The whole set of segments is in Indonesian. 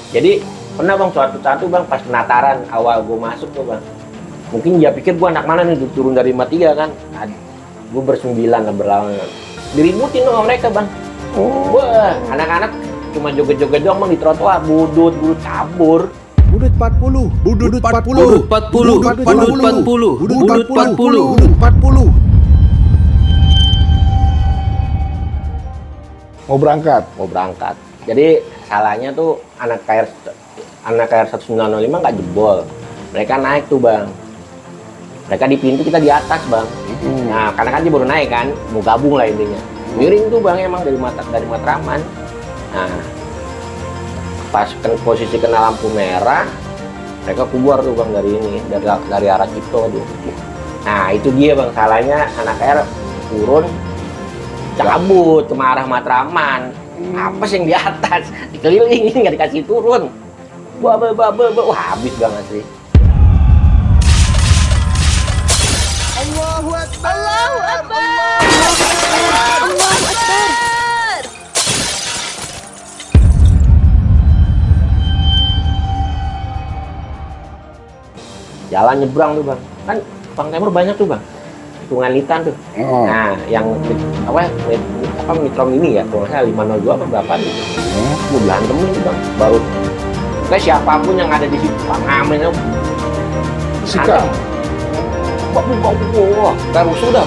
Jadi pernah bang suatu saat tuh bang pas penataran awal gue masuk tuh bang, mungkin dia pikir gue anak mana nih turun dari 53 kan, gue bersembilan lah berlawanan, diributin sama mereka bang. Wah anak-anak cuma joget-joget doang bang di trotoar, budut cabur. Budut 40, budut 40, Budut 40, budut 40, budut 40. budut 40. Mau berangkat. Jadi salahnya tuh anak KR 1905 nggak jebol. Mereka naik tuh bang. Mereka di pintu, kita di atas bang. Nah karena kan dia baru naik kan, mau gabung lah intinya. Miring tuh bang emang dari Matraman. Nah pas posisi kena lampu merah, mereka keluar tuh bang dari arah Cipto tuh. Nah itu dia bang salahnya anak KR turun cabut ke arah Matraman. Apa sih yang di atas dikelilingin nggak dikasih turun. Wah habis banget sih. Allahu Akbar. Allahu Akbar. Allahu Akbar. Jalan nyebrang tuh bang, kan Bang Temur banyak tuh bang, Tunganitan tuh. Nah yang Metro Mini ya, kalau saya 502 apa berapa gitu. Gue berantemin tuh bang, baru kayak siapapun yang ada di situ, Bang Amin tuh Sika. Wah, baru sudah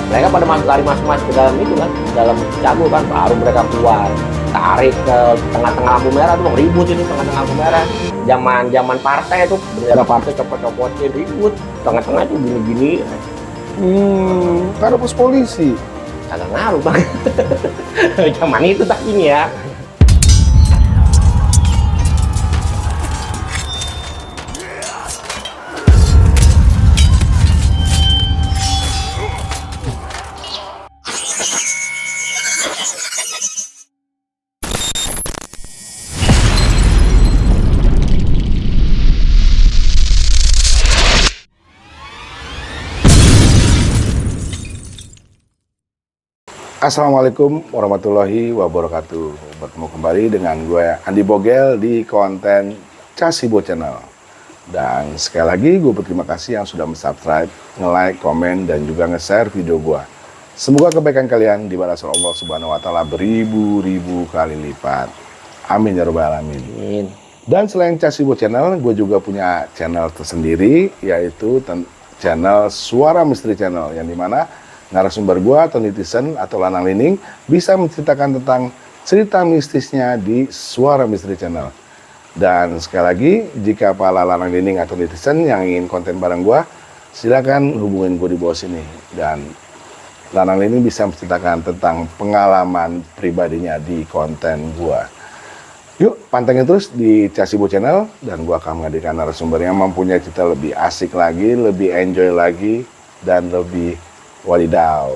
mereka pada lari masuk ke dalam itu kan, dalam jago kan, baru mereka keluar, tarik ke tengah-tengah lampu merah tuh bang, ribut itu tengah-tengah lampu merah. Zaman partai tuh, bendera partai copot-copotin ribut, tengah-tengah tuh gini-gini. Karena pos polisi. Kagak ngaruh bang. Zaman itu tak ini ya. Assalamualaikum warahmatullahi wabarakatuh. Bertemu kembali dengan gue Andi Bogel di konten Casibo Channel. Dan sekali lagi gue berterima kasih yang sudah subscribe, nge-like, komen, dan juga nge-share video gue. Semoga kebaikan kalian dibalas oleh Allah Subhanahu wa Ta'ala beribu-ribu kali lipat. Amin ya rabbal alamin. Amin. Dan selain Casibo Channel, gue juga punya channel tersendiri, yaitu channel Suara Misteri Channel, yang dimana narasumber gua atau netizen atau lanang lining bisa menceritakan tentang cerita mistisnya di Suara Misteri Channel. Dan sekali lagi, jika para lanang lining atau netizen yang ingin konten bareng gua, silakan hubungin gua di bawah sini. Dan lanang lining bisa menceritakan tentang pengalaman pribadinya di konten gua. Yuk, pantengin terus di Casibo Channel, dan gua akan menghadirkan narasumber yang mempunyai cerita lebih asik lagi, lebih enjoy lagi, dan lebih wadidaw.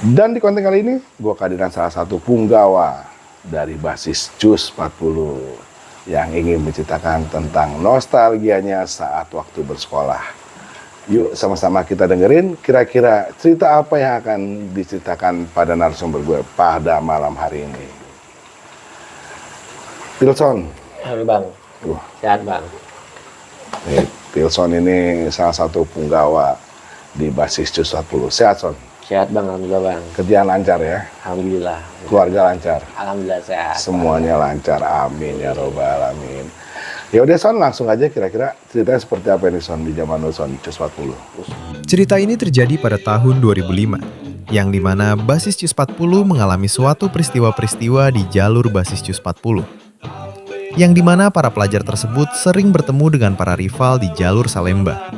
Dan di konten kali ini, gue kehadiran salah satu punggawa dari basis Cus 40 yang ingin menceritakan tentang nostalgianya saat waktu bersekolah. Yuk sama-sama kita dengerin kira-kira cerita apa yang akan diceritakan pada narasumber gue pada malam hari ini. Pilson. Halo bang. Sehat bang. Pilson ini salah satu punggawa di basis Cus 40. Sehat, Son? Sehat bang, alhamdulillah bang. Kerjaan lancar ya? Alhamdulillah. Keluarga lancar? Alhamdulillah sehat. Semuanya lancar, amin ya robbal alamin. Ya udah Son, langsung aja kira-kira ceritanya seperti apa nih Son di zaman lu Son Cus 40? Cerita ini terjadi pada tahun 2005, yang dimana basis Cus 40 mengalami suatu peristiwa-peristiwa di jalur basis Cus 40. Yang dimana para pelajar tersebut sering bertemu dengan para rival di jalur Salemba.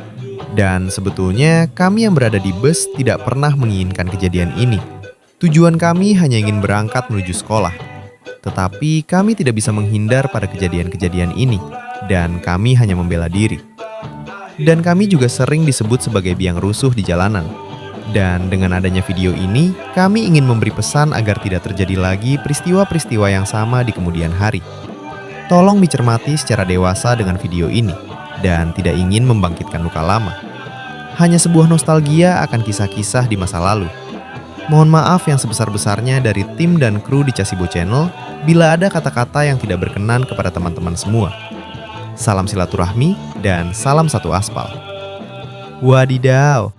Dan sebetulnya kami yang berada di bus tidak pernah menginginkan kejadian ini. Tujuan kami hanya ingin berangkat menuju sekolah. Tetapi kami tidak bisa menghindar pada kejadian-kejadian ini. Dan kami hanya membela diri. Dan kami juga sering disebut sebagai biang rusuh di jalanan. Dan dengan adanya video ini, kami ingin memberi pesan agar tidak terjadi lagi peristiwa-peristiwa yang sama di kemudian hari. Tolong dicermati secara dewasa dengan video ini. Dan tidak ingin membangkitkan luka lama. Hanya sebuah nostalgia akan kisah-kisah di masa lalu. Mohon maaf yang sebesar-besarnya dari tim dan kru di Casibo Channel bila ada kata-kata yang tidak berkenan kepada teman-teman semua. Salam silaturahmi dan salam satu aspal. Wadidaw.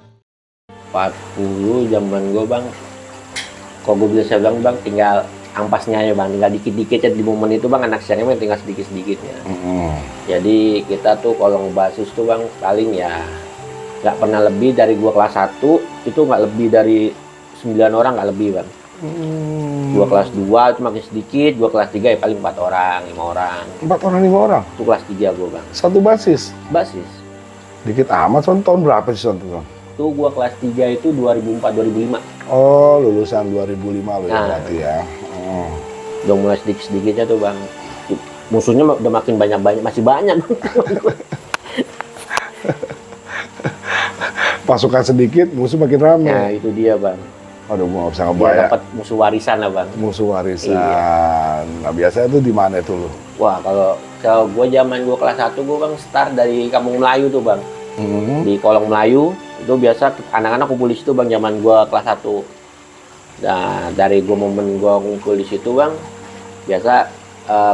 40 zaman gue bang, kalau gue bisa bilang bang, tinggal ampasnya ya bang, tinggal dikit-dikit ya di momen itu bang, anak siangnya tinggal sedikit-sedikitnya. Jadi kita tuh kalau ngebasis tuh bang, paling ya nggak pernah lebih dari gua kelas 1, itu nggak lebih dari 9 orang, nggak lebih bang. Gua kelas 2 itu makin sedikit, gua kelas 3 ya paling 4 orang, 5 orang. 4 orang 5 orang? Itu kelas 3 gua bang. Satu basis? Basis. Dikit amat, Son. Tahun berapa sih, Son? Itu gua kelas 3 itu 2004-2005. Oh, lulusan 2005 lo ya Nah. berarti ya. Udah mulai sedikit-sedikitnya tuh bang. Musuhnya udah makin banyak-banyak, masih banyak. Pasukan sedikit, musuh makin ramai. Nah itu dia bang. Aduh, gua nggak bisa Dia ngebayang. dapat musuh warisan lah bang. Musuh warisan. Iya. Nah, biasanya tuh di mana itu lo? Wah kalau gue zaman gue kelas 1 gue bang start dari Kampung Melayu tuh bang. Di Kolong Melayu itu biasa anak-anak kumpul di situ bang zaman gue kelas 1. Nah dari gue momen gue ngumpul di situ bang, biasa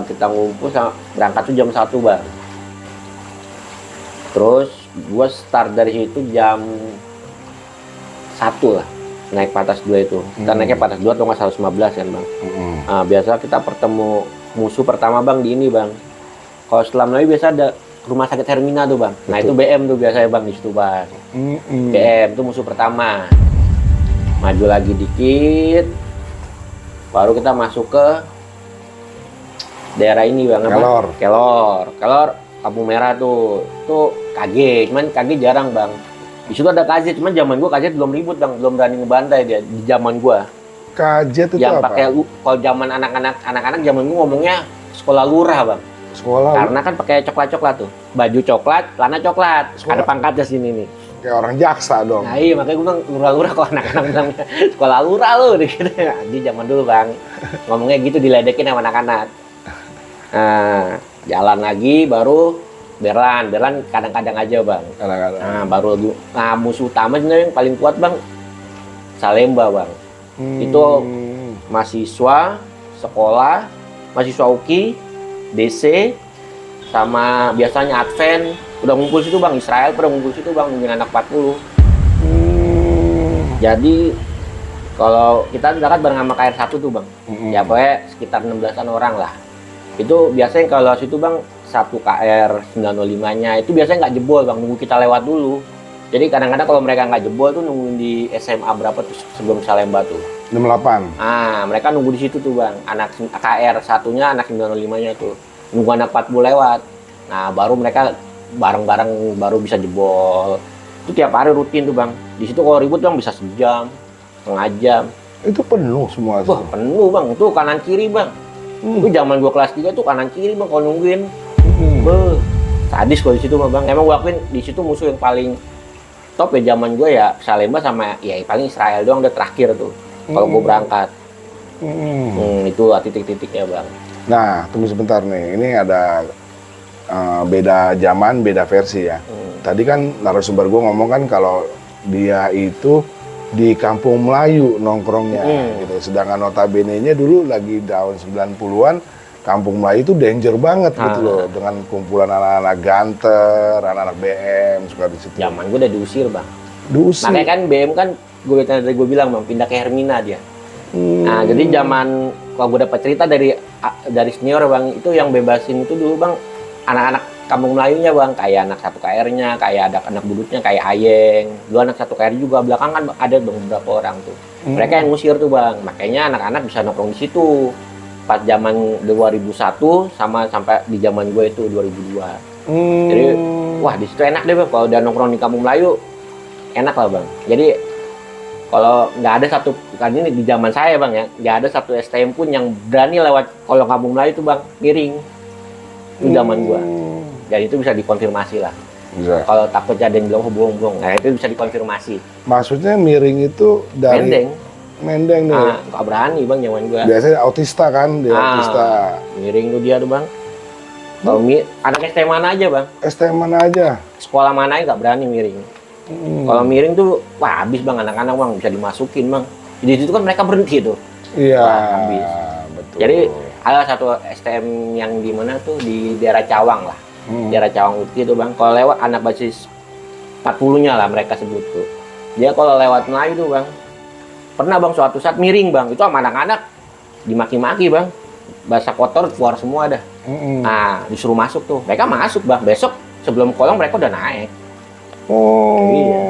kita ngumpul berangkat tuh jam 1 bang. Terus gue start dari situ jam 1 lah, naik patas 2 itu. Kita naiknya patas 2 atau nggak 115 kan bang. Nah, biasa kita bertemu musuh pertama bang di ini bang. Kalau setelah Melayu biasa ada rumah sakit Hermina tuh bang. Nah itu BM tuh biasanya bang di situ bang. BM itu musuh pertama. Maju lagi dikit, baru kita masuk ke daerah ini bang. Kelor. Kelor, Kampung Merah tuh. Itu KG, cuman KG jarang bang. Di situ ada KJ, cuman zaman gua KJ belum ribut bang, belum berani ngebantai dia di zaman gua. Kajet itu Yang apa? pakai kalau zaman anak-anak zaman gua ngomongnya sekolah lurah bang. Sekolah Karena kan pakai coklat tuh, baju coklat, celana coklat, Sekolah. ada pangkatnya sini nih. kayak orang jaksa dong. Nah iya makanya gue bilang lurah-lurah kalau anak-anak bilangnya sekolah lurah lu gitu. Di zaman dulu bang ngomongnya gitu, diledekin sama anak-anak. Nah jalan lagi baru Berlan kadang-kadang aja bang. Kadang-kadang. Nah baru musuh utama sebenarnya yang paling kuat bang Salemba bang. Itu mahasiswa sekolah, mahasiswa UKI, DC, sama biasanya Advent udah ngumpul situ bang, Israel pada ngumpul situ bang, dengan anak 40. Jadi kalau kita berangkat bareng sama KR1 tuh bang, ya pokoknya sekitar 16-an orang lah. Itu biasanya kalau situ bang, satu KR 905-nya itu biasanya nggak jebol bang, nunggu kita lewat dulu. Jadi kadang-kadang kalau mereka nggak jebol tuh nungguin di SMA berapa tuh sebelum Salemba tuh. 68. Ah, mereka nunggu di situ tuh bang, anak KR satunya, anak 905-nya tuh nunggu anak 40 lewat. Nah baru mereka bareng-bareng baru bisa jebol. Itu tiap hari rutin tuh bang. Di situ kalau ribut bang bisa sejam, setengah jam. Itu penuh semua. Wah penuh bang, itu kanan kiri bang. Itu zaman gua kelas 3 tuh kanan kiri bang kalau nungguin. Beuh, sadis kalau di situ mah bang. Emang gua akuin di situ musuh yang paling top ya zaman gua ya Salemba sama ya paling Israel doang udah terakhir tuh. Kalau gua berangkat. Itu titik-titiknya bang. Nah, tunggu sebentar nih. Ini ada beda zaman, beda versi ya. Tadi kan narasumber gue ngomong kan kalau dia itu di Kampung Melayu nongkrongnya gitu. Sedangkan notabene-nya dulu lagi tahun 90-an Kampung Melayu itu danger banget gitu loh, dengan kumpulan anak-anak ganter, anak-anak BM suka di situ. Zaman gue udah diusir bang. Diusir. Makanya kan BM kan gue bilang bang pindah ke Hermina dia. Nah jadi zaman kalau gue dapat cerita dari senior bang, itu yang bebasin itu dulu bang anak-anak Kampung Melayunya bang, kayak anak 1 KR-nya, kayak ada anak budutnya kayak Ayeng. Dulu anak 1 KR juga belakangan ada bang beberapa orang tuh. Mereka yang ngusir tuh bang, makanya anak-anak bisa nongkrong di situ. Pas zaman 2001 sama sampai di zaman gue itu 2002. Jadi wah di situ enak deh bang, kalau udah nongkrong di Kampung Melayu enak lah bang. Jadi kalau nggak ada satu, kan ini di zaman saya bang ya, nggak ada satu STM pun yang berani lewat kolong Kampung Melayu itu bang, miring. Itu zaman gua. Dan itu bisa dikonfirmasi lah. Bisa. Kalau takutnya ada yang bilang bohong-bohong, nah itu bisa dikonfirmasi. Maksudnya miring itu dari Mendeng. Mendeng nih. Nggak berani bang zaman gua. Biasanya autista kan, dia autista. Miring tuh dia tuh bang. Kalau anak STM mana aja bang, STM mana aja? sekolah mana aja nggak berani miring. Kalau miring tuh, wah habis bang anak-anak bang, bisa dimasukin bang. Di situ kan mereka berhenti tuh. Iya. Wah, habis. Betul. Jadi ada satu STM yang di mana tuh di daerah Cawang lah. Daerah Cawang UPI itu bang. Kalau lewat anak basis 40-nya lah mereka sebut tuh. Dia kalau lewat Melayu tuh bang, pernah bang suatu saat miring bang. Itu sama anak-anak dimaki-maki bang. Bahasa kotor keluar semua dah. Nah disuruh masuk tuh. Mereka masuk bang. Besok sebelum kolong mereka udah naik. Oh, Iya.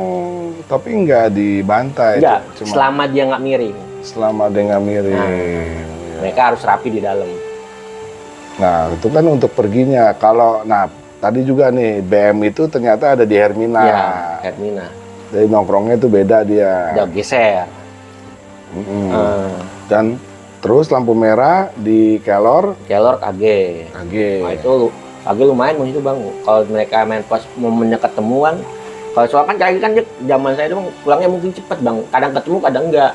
Tapi nggak dibantai. Enggak, Cuma selama dia nggak miring. selama dia nggak miring. Mereka harus rapi di dalam. Nah, itu kan untuk perginya. Kalau, nah, tadi juga nih, BM itu ternyata ada di Hermina. Iya, Hermina. Jadi nongkrongnya itu beda dia. Udah geser. Dan terus lampu merah di Kelor, Kelor KG. KG. Nah itu KG lumayan bang itu bang. Kalau mereka main pas momennya ketemu kan. Kalau soal kan KG kan zaman saya itu bang, pulangnya mungkin cepet bang. Kadang ketemu, kadang enggak.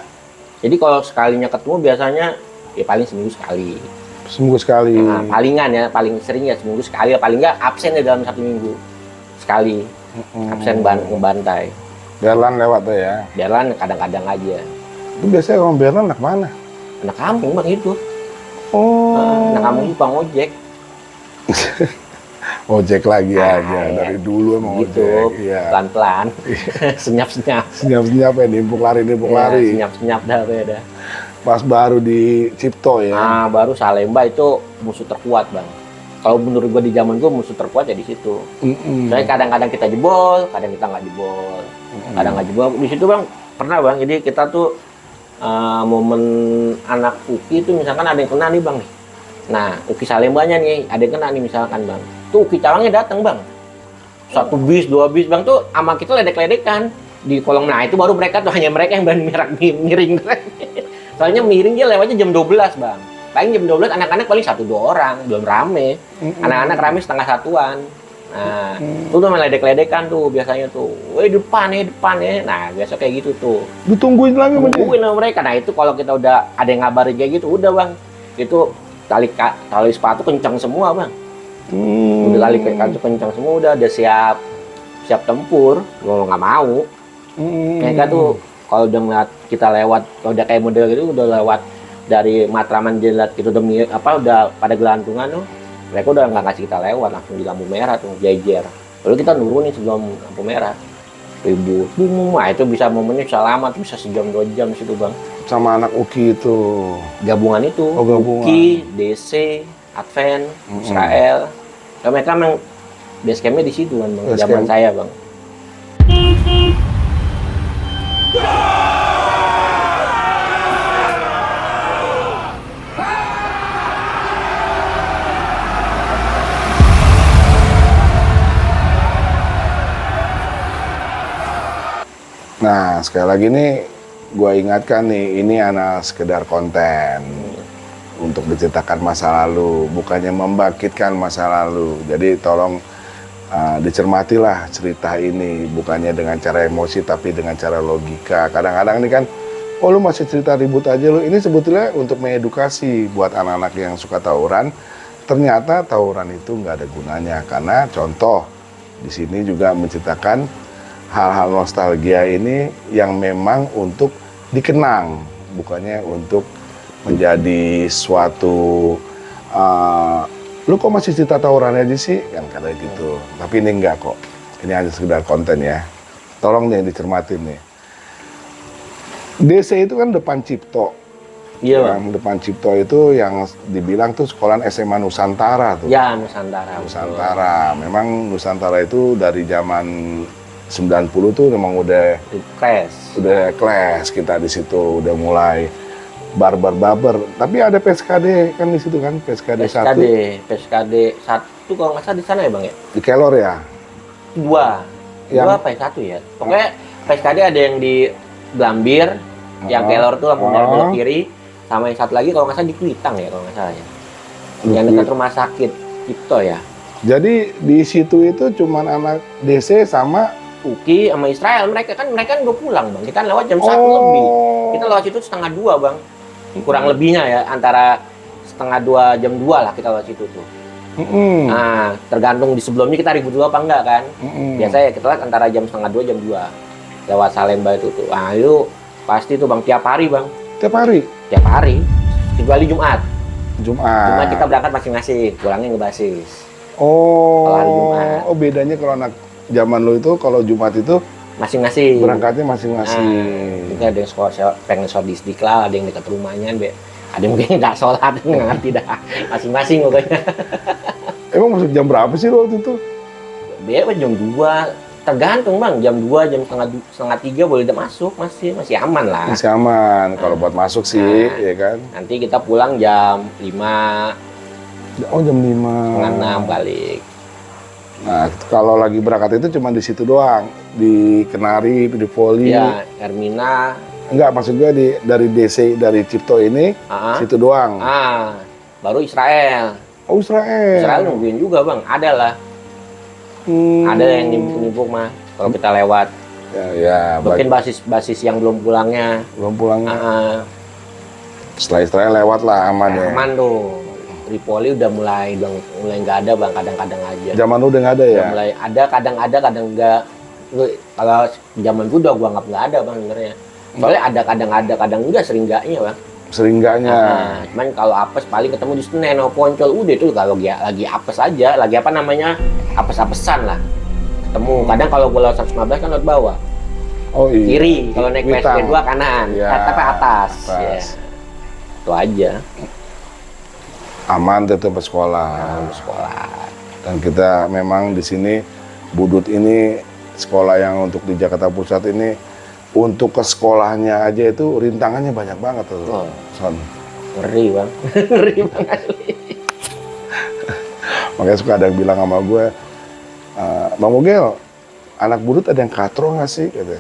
Jadi kalau sekalinya ketemu biasanya ya paling seminggu sekali. Seminggu sekali. Nah, palingan ya, paling sering ya seminggu sekali. Paling enggak absen ya dalam 1 minggu sekali. Absen ngebantai. Berlan lewat tuh ya. Jalan kadang-kadang aja. Itu biasanya orang Berlan anak mana? Anak kampung bang itu. Oh. Anak kampung itu bang ojek. Ojek lagi Ah, aja. iya. Dari dulu emang Gitu, ojek. Iya. pelan-pelan. Senyap-senyap. Senyap-senyap ya, nimpuk lari. Senyap-senyap dah beda. Pas baru di Cipto ya. Nah, baru Salemba itu musuh terkuat, Bang. Kalau menurut gua di zaman gua musuh terkuat ya di situ. Soalnya kadang-kadang kita jebol, kadang kita nggak jebol. Kadang nggak jebol. Di situ, Bang, pernah, Bang. Jadi kita tuh momen anak Uki itu misalkan ada yang kena nih, Bang. Nah, Uki Salembanya nih, ada yang kena nih misalkan, Bang. Tuh Uki Cawangnya datang, Bang. 1 bis, 2 bis, Bang, tuh sama kita ledek-ledekan di kolong. Nah, itu baru mereka tuh hanya mereka yang berani miring. Soalnya miring dia lewatnya jam 12, Bang. Paling jam 12 anak-anak paling 1-2 orang, belum rame. Anak-anak rame setengah satuan. Nah, itu tuh main ledek-ledekan tuh biasanya tuh. Woi, depan ya. Nah, biasa kayak gitu tuh. Ditungguin lagi sama dia. Tungguin sama mereka. Nah, itu kalau kita udah ada yang ngabarin kayak gitu, udah, Bang. Itu tali sepatu kencang semua, Bang. Udah tali kencang semua, udah siap tempur. Mau nggak mau. Mereka tuh kalau udah ngeliat kita lewat, kalau udah kayak model gitu, udah lewat dari Matraman jelat gitu, udah pada gelantungan tuh, mereka udah nggak kasih kita lewat, langsung di lampu merah tuh, jejer. Lalu kita nurunin sebelum lampu merah. Ribut, nah itu bisa momennya bisa lama, bisa sejam 2 jam situ, Bang. Sama anak Uki itu. Gabungan itu, Oh, gabungan. Uki, DC, Advent, Israel. Nah, mereka memang base camp-nya di situ kan, Bang, Base zaman camp. saya, Bang. Nah, sekali lagi nih, gue ingatkan nih, ini anak sekedar konten untuk menceritakan masa lalu, bukannya membangkitkan masa lalu. Jadi tolong dicermatilah cerita ini, bukannya dengan cara emosi, tapi dengan cara logika. Kadang-kadang ini kan, oh lu masih cerita ribut aja lu. Ini sebetulnya untuk mengedukasi buat anak-anak yang suka tawuran. Ternyata tawuran itu nggak ada gunanya, karena contoh di sini juga menceritakan hal-hal nostalgia ini yang memang untuk dikenang, bukannya untuk menjadi suatu lu kok masih cerita tawuran aja sih, yang kayak gitu. Tapi ini enggak kok, ini hanya sekedar konten ya. Tolong nih dicermatin nih. DC itu kan depan Cipto. Iya, Bang. Yang depan Cipto itu yang dibilang tuh sekolahan SMA Nusantara tuh. Ya, Nusantara. Nusantara. Memang Nusantara itu dari zaman 90 tuh memang udah kelas kita di situ, udah mulai barbar. Tapi ada PSKD kan di situ kan, PSKD 1. PSKD 1 kalau nggak salah di sana ya, Bang ya? Di Kelor ya? 2 Yang- apa ya? 1 ya? Pokoknya PSKD ada yang di Gambir, yang Kelor tuh langsung dari belok kiri, sama yang satu lagi kalau nggak salah di Kuitang ya, kalau nggak salah ya. Yang dekat rumah sakit Cipto ya. Jadi di situ itu cuman anak DC sama Uki sama Israel, mereka kan udah pulang, Bang. Kita lewat jam 1 lebih. Kita lewat situ 1:30, Bang. Kurang lebihnya ya, antara 1:30 jam 2 lah kita lewat situ tuh. Nah, tergantung di sebelumnya kita ribut dulu apa enggak kan. Biasanya kita lewat antara jam 1:30 jam 2. Lewat Salemba itu tuh. Nah, itu pasti tuh, Bang, tiap hari, Bang. tiap hari. Tiap hari. Kecuali Jumat. Cuma kita berangkat masing-masing, pulangnya ngebasis. Oh, Kalau hari Jumat. oh bedanya kalau anak zaman lo itu kalau Jumat itu Masing-masing. berangkatnya masing-masing. Mungkin ada yang pengen sholat di Istiqlal, ada yang dekat rumahnya, ada yang mungkin nggak sholat, nggak ngerti dah. Masing-masing pokoknya. Emang masuk jam berapa sih lo waktu itu? Jam 2, tergantung bang, jam 2, jam setengah 3 boleh udah masuk, masih aman lah. Masih aman kalau buat masuk sih, Nah. ya kan? Nanti kita pulang jam 5, Oh jam 5. setengah 6 balik. Nah, kalau lagi berangkat itu cuma di situ doang, di Kenari, di Poli. Ya, Hermina, Enggak, maksud gue dari DC, dari Cipto ini, situ doang. baru Israel. Oh, Israel. Israel nungguin juga bang, ada lah. Ada yang nimpuk mah kalau kita lewat. Ya, Mungkin basis yang belum pulangnya. belum pulang. Ah, Setelah Israel lewat lah, aman ya. aman tuh. Tripoli udah mulai nggak ada bang, kadang-kadang aja. Zaman lu udah nggak ada ya? Udah mulai ada, kadang enggak. Kalau zaman gua udah gua anggap nggak ada bang sebenarnya. Soalnya ada, kadang enggak, sering enggaknya bang. Sering enggaknya. Cuman kalau apes paling ketemu di Senen atau Poncol, udah itu kalau lagi apes aja, lagi apa namanya, apes-apesan lah. Ketemu, kadang kalau gua lewat 115 kan lewat bawah. Oh iya. Kiri, kalau naik Mitang. PSP 2 kanan, Ya, tapi atas. atas. Ya. Itu aja. Aman tetap ke sekolah. Sekolah. Dan kita memang di sini Budut ini sekolah yang untuk di Jakarta Pusat ini untuk ke sekolahnya aja itu rintangannya banyak banget tuh. Oh. Son. Ngeri bang, ngeri banget. Makanya suka ada yang bilang sama gue, Bang Mogel, anak Budut ada yang katro nggak sih? Gitu.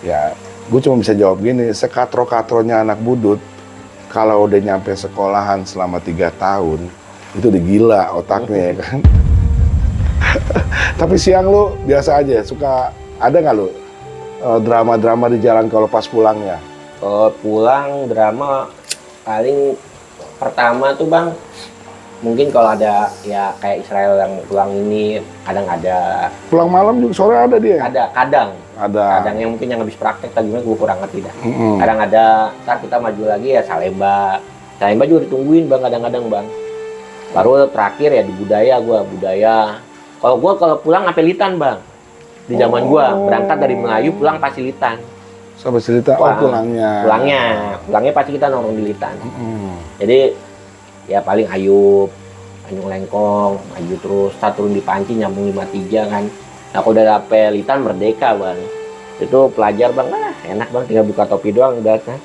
Ya, gue cuma bisa jawab gini, sekatro-katronya anak Budut, kalau udah nyampe sekolahan selama 3 tahun, itu udah gila otaknya ya kan. Tapi siang lu biasa aja, suka ada nggak lu drama-drama di jalan kalau pas pulangnya? Kalau pulang drama paling pertama tuh bang, mungkin kalau ada ya kayak Israel yang pulang ini kadang ada. Pulang malam juga sore ada dia? Kadang Ada. yang mungkin yang habis praktek tadi gimana gue kurang ngerti dah. Mm-mm. Kadang ada, ntar kita maju lagi ya Salemba juga ditungguin bang kadang-kadang bang. Baru terakhir ya di budaya. Kalau pulang sampai Litan bang. Di zaman gua berangkat dari Melayu pulang pasti Litan. Sampai cerita, Wah, pulangnya. Pulangnya pasti kita nongkrong di Litan. Mm-mm. Jadi ya paling Ayub, Tanjung Lengkong, maju terus, kita turun di Panci nyambung 53 kan. Nah kalau udah dapet Litan Merdeka bang, itu pelajar bang, enak bang, tinggal buka topi doang udah kan.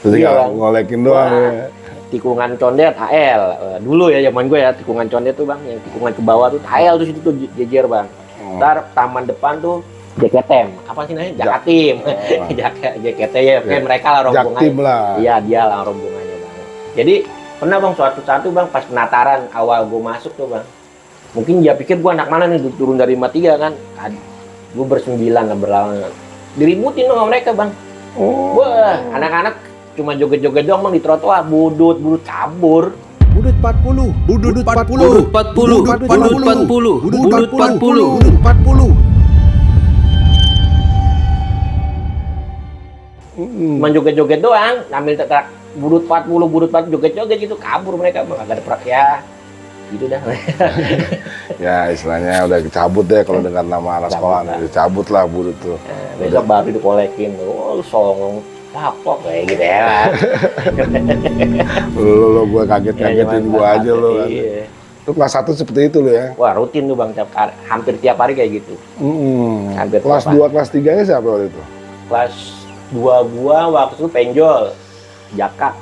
Jadi Iya, kalau Bang. ngolekin doang Wah, ya. Tikungan condet AL. Dulu ya zaman gue ya tikungan condet tuh bang, yang tikungan ke bawah tuh AL tuh situ tuh jejer bang. Ntar taman depan tuh JKTM, apa sih namanya? Jakatim. JKT ya, kayak mereka lah rombongan. Jaktim lah. Iya dia lah rombongannya bang. Jadi pernah bang suatu saat tuh bang pas penataran awal gue masuk tuh bang. Mungkin dia pikir gue anak mana nih turun dari 53 kan. Gue bersembilan lah berlawan. Diributin dong sama mereka bang. Wah anak-anak cuma joget-joget doang bang di trotoar. Budut kabur. Budut 40, Budut 40, Budut 40, Budut 40, Budut 40. Budut 40. Cuma joget-joget doang, ngambil tetak budut 40 joget-joget gitu, kabur mereka bang, agak ada ya gitu dah. Ya istilahnya udah dicabut deh kalau dengan nama anak sekolah. Cabut lah. Dicabut lah Budut tuh. Besok baru dikolekin, oh lu songong, kapok kayak gitu ya. Lo gue kaget-kagetin gue aja lo. Kan. Iya. Lu kelas 1 seperti itu lo ya? Wah rutin tuh bang, hampir tiap hari kayak gitu. Hampir Kelas tiap 2, kelas 3-nya siapa waktu itu? Kelas 2 gua waktu itu Penjol, Jaka,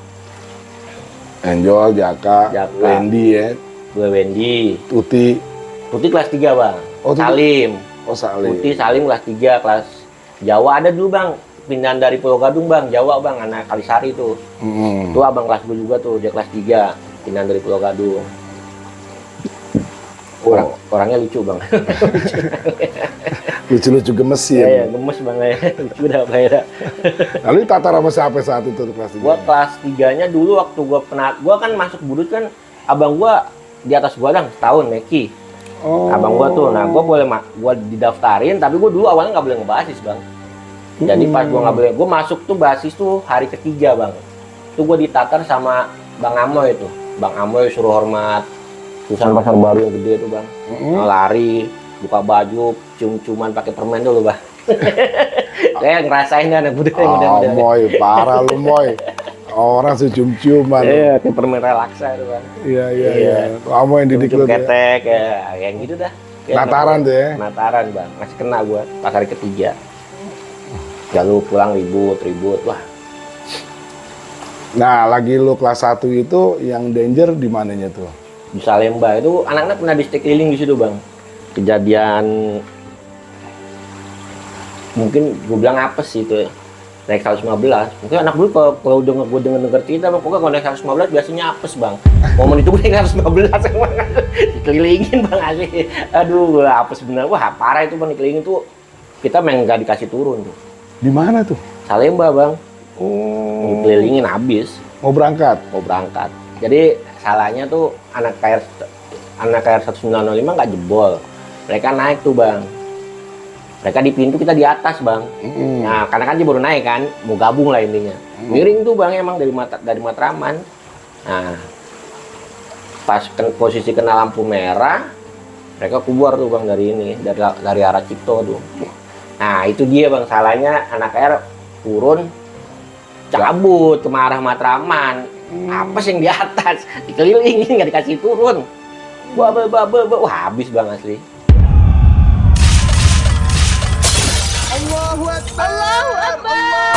Enjol, Jaka, Jaka. Wendy ya, gue Wendy, Tuti, kelas 3 bang, Oh, Tuti. Salim. oh Salim. Putih Salim kelas 3, kelas Jawa ada dulu bang, pindahan dari Pulau Gadung bang, Jawa bang, anak Kalisari tuh. Mm. Itu abang kelas 2 juga tuh, dia kelas 3, pindahan dari Pulau Gadung. Orangnya lucu bang. Lucu-lucu gemes sih Iya, ya. gemes bang ya. Lucu dah kayak. Lalu tatar sama siapa saat itu tuh kelas 3? Gua kelas 3-nya dulu waktu gua kan masuk Budut kan, abang gua di atas gua dong, setahun Meki. Oh. Abang gua tuh, nah gua didaftarin, tapi gua dulu awalnya nggak boleh ngebasis bang. Jadi pas gua nggak boleh, gua masuk tuh basis tuh hari ketiga bang. Itu gue ditatar sama Bang Amoy itu. Bang Amoy suruh hormat perusahaan pasar baru yang gede tuh bang. Lari, buka baju, cium-ciuman pakai permen dulu bang. Kayak ngerasain anak muda yang muda-muda. Moy, parah lu Moy. Orang cium-ciuman. Iya, kayak permen relaksa itu bang. Iya. Kamu yang didik lu Cium tuh. ketek ya, yang gitu dah. Kayak Nataran tuh ya. Nataran bang, masih kena gua pas hari ketiga. Lalu pulang ribut, wah. Nah, lagi lu kelas 1 itu yang danger di mananya tuh? Di Salemba itu anak-anak pernah di stay keliling di situ bang. Kejadian mungkin gue bilang apa sih itu ya? Naik 115. Mungkin anak dulu kalau udah gue denger cerita bang, pokoknya kalau naik 115 biasanya apes bang. Momen itu gue naik 115 emang dikelilingin bang asli. Aduh, apes bener. Wah parah itu bang, dikelilingin tuh kita main nggak dikasih turun tuh. Di mana tuh? Salemba bang, Oh, dikelilingin habis. mau berangkat? Mau berangkat. Jadi salahnya tuh anak KR 1905 nggak jebol. Mereka naik tuh bang. Mereka di pintu, kita di atas bang. Nah karena kan dia baru naik kan, mau gabung lah intinya. Miring tuh bang emang dari Matraman. Nah pas posisi kena lampu merah, mereka keluar tuh bang dari ini, dari arah Cipto tuh. Nah itu dia bang, salahnya anak KR turun, cabut ke arah Matraman. Apa sih yang di atas dikelilingin nggak dikasih turun. Wah habis bang asli. Allahu Akbar. Allahu Akbar.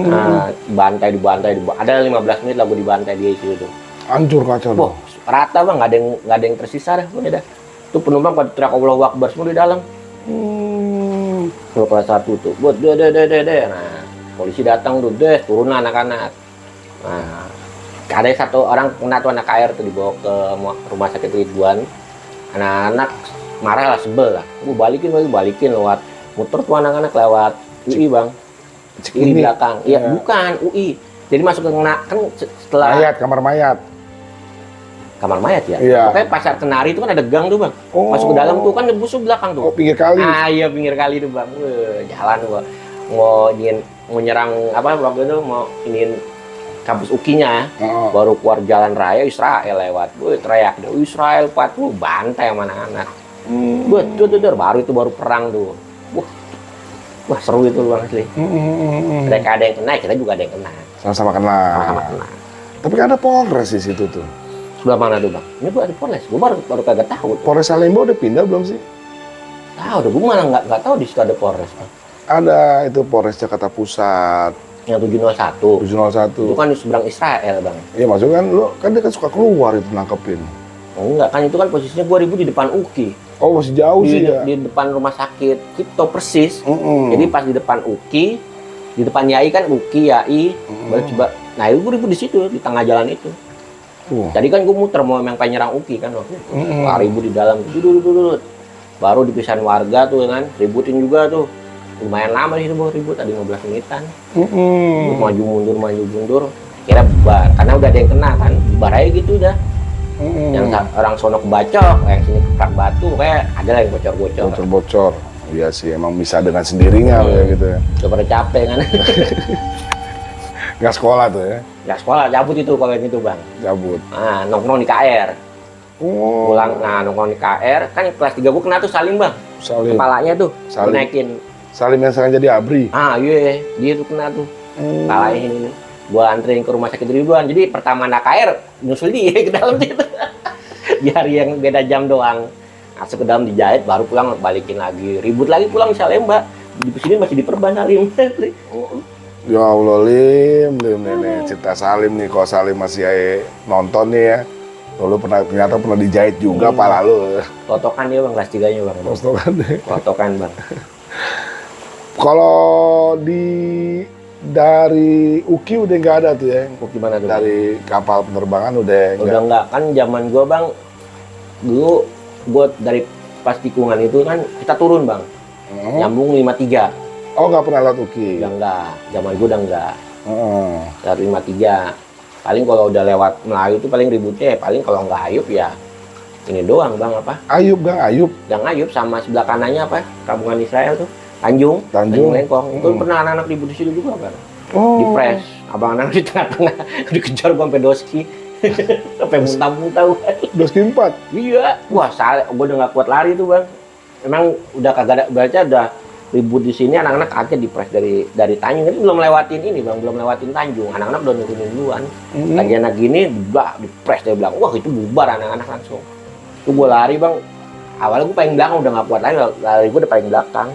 Nah, dibantai, ada 15 menit lah gue dibantai di situ tuh. Hancur kaca lu. Wah, rata bang, nggak ada yang tersisa dah, udah dah. Tuh penumpang pada teriak Allahu Akbar semua di dalam. Kalau kelas 1 tuh, buat deh. Nah, polisi datang tuh, turun anak-anak. Nah, ada satu orang kena tuh anak KR tuh dibawa ke rumah sakit Ridwan. Anak-anak marah lah, sebel lah. Gue balikin lewat muter tuh anak-anak lewat UI bang. Di belakang, iya bukan UI. Jadi masuk ke kan setelah Mayat, kamar mayat. ya. Iya. Pokoknya pasar Kenari itu kan ada gang tuh bang. Oh. Masuk ke dalam tuh kan busuk belakang tuh. Oh, pinggir kali. Ah iya pinggir kali tuh bang. Jalan gua mau nyerang apa waktu itu mau iniin kampus UKI-nya. Oh. Baru keluar jalan raya Israel lewat. Teriak deh Israel 40 bantai sama anak-anak. Baru perang tuh. Wah seru itu bang asli. Mereka ada yang kena, kita juga ada yang kena. Sama-sama kena. Sama-sama kena. Tapi kan ada Polres di situ tuh. Sebelah mana tuh bang? Ini gua ada Polres. Gua baru kagak tahu. Polres Salemba udah pindah belum sih? Tahu, gua malah nggak tahu di situ ada Polres bang. Ada itu Polres Jakarta Pusat Yang 701. 701. Itu kan di seberang Israel bang. Iya maksudnya kan lu kan dia kan suka keluar itu nangkepin. Oh, enggak kan itu kan posisinya gua ribut di depan UKI. Oh masih jauh sih ya. Di depan rumah sakit Cipto persis. Mm-mm. Jadi pas di depan UKI, di depan YAI kan UKI, YAI, baru coba. Nah itu gua ribut di situ di tengah jalan itu. Tadi kan gua muter mau yang pengen nyerang UKI kan waktu itu. Wah, ribut di dalam. Duduk. Baru dipisahin warga tuh kan, ributin juga tuh. Lumayan lama sih itu baru ribut, ada 15 menitan. Maju mundur. Kira bubar, karena udah ada yang kena kan. Bubar aja gitu udah. Yang orang sono kebacok, yang sini keprak batu, kayak ada lah yang bocor-bocor. Bocor-bocor. Iya sih emang bisa dengan sendirinya ya gitu ya. Udah pada capek kan. Nggak sekolah tuh ya. Ya sekolah cabut itu kalau yang itu bang. Cabut. Nah nongkrong di KR. Oh. Pulang, nah nongkrong di KR, kan kelas 3 gua kena tuh Salim bang. Salim. Kepalanya tuh, Salim. naikin. Salim yang sekarang jadi ABRI. Ah iya, dia tuh kena tuh. Kepalanya ini. Gua anterin ke rumah sakit Ridwan. Jadi pertama anak KR nyusul dia ke dalam situ. Di hari yang beda jam doang. Masuk ke dalam dijahit, baru pulang balikin lagi. Ribut lagi pulang di Salemba. Di sini masih diperban Salim. Ya Allah Lim nih cerita Salim nih. Kalau Salim masih nonton nih ya. Lu ternyata pernah dijahit juga pala lu. Totokan dia bang, kelas 3-nya bang. Tostokan deh. Totokan bang. Kalau dari UKI udah nggak ada tuh ya? Gimana tuh? Dari kapal penerbangan udah Enggak kan zaman gua bang. Dulu gua dari pas tikungan itu kan kita turun bang. Nyambung 53. Oh nggak pernah lewat UKI? Udah enggak, zaman gua udah enggak. Lewat 53. Paling kalau udah lewat Melayu itu paling ributnya ya paling kalau nggak Ayub ya ini doang bang apa? Ayub, Gang Ayub. Gang Ayub sama sebelah kanannya apa? Kampungan Israel tuh. Tanjung Tanjung. Lengkong. Itu pernah anak-anak ribut di situ juga kan. Oh. Di press. Abang anak di tengah-tengah dikejar gua sampai doski. Sampai muntah-muntah gua. Doski 4. Iya. Wah, gua udah nggak kuat lari tuh, Bang. Emang udah kagak ada, berarti udah ribut di sini anak-anak kaget di press dari Tanjung. Itu belum lewatin ini, Bang, belum lewatin Tanjung. Anak-anak udah nurunin duluan. Lagi anak gini, di press dia bilang, "Wah, itu bubar anak-anak langsung." Tuh gua lari, Bang. Awalnya gua paling belakang udah nggak kuat lari gua udah paling belakang.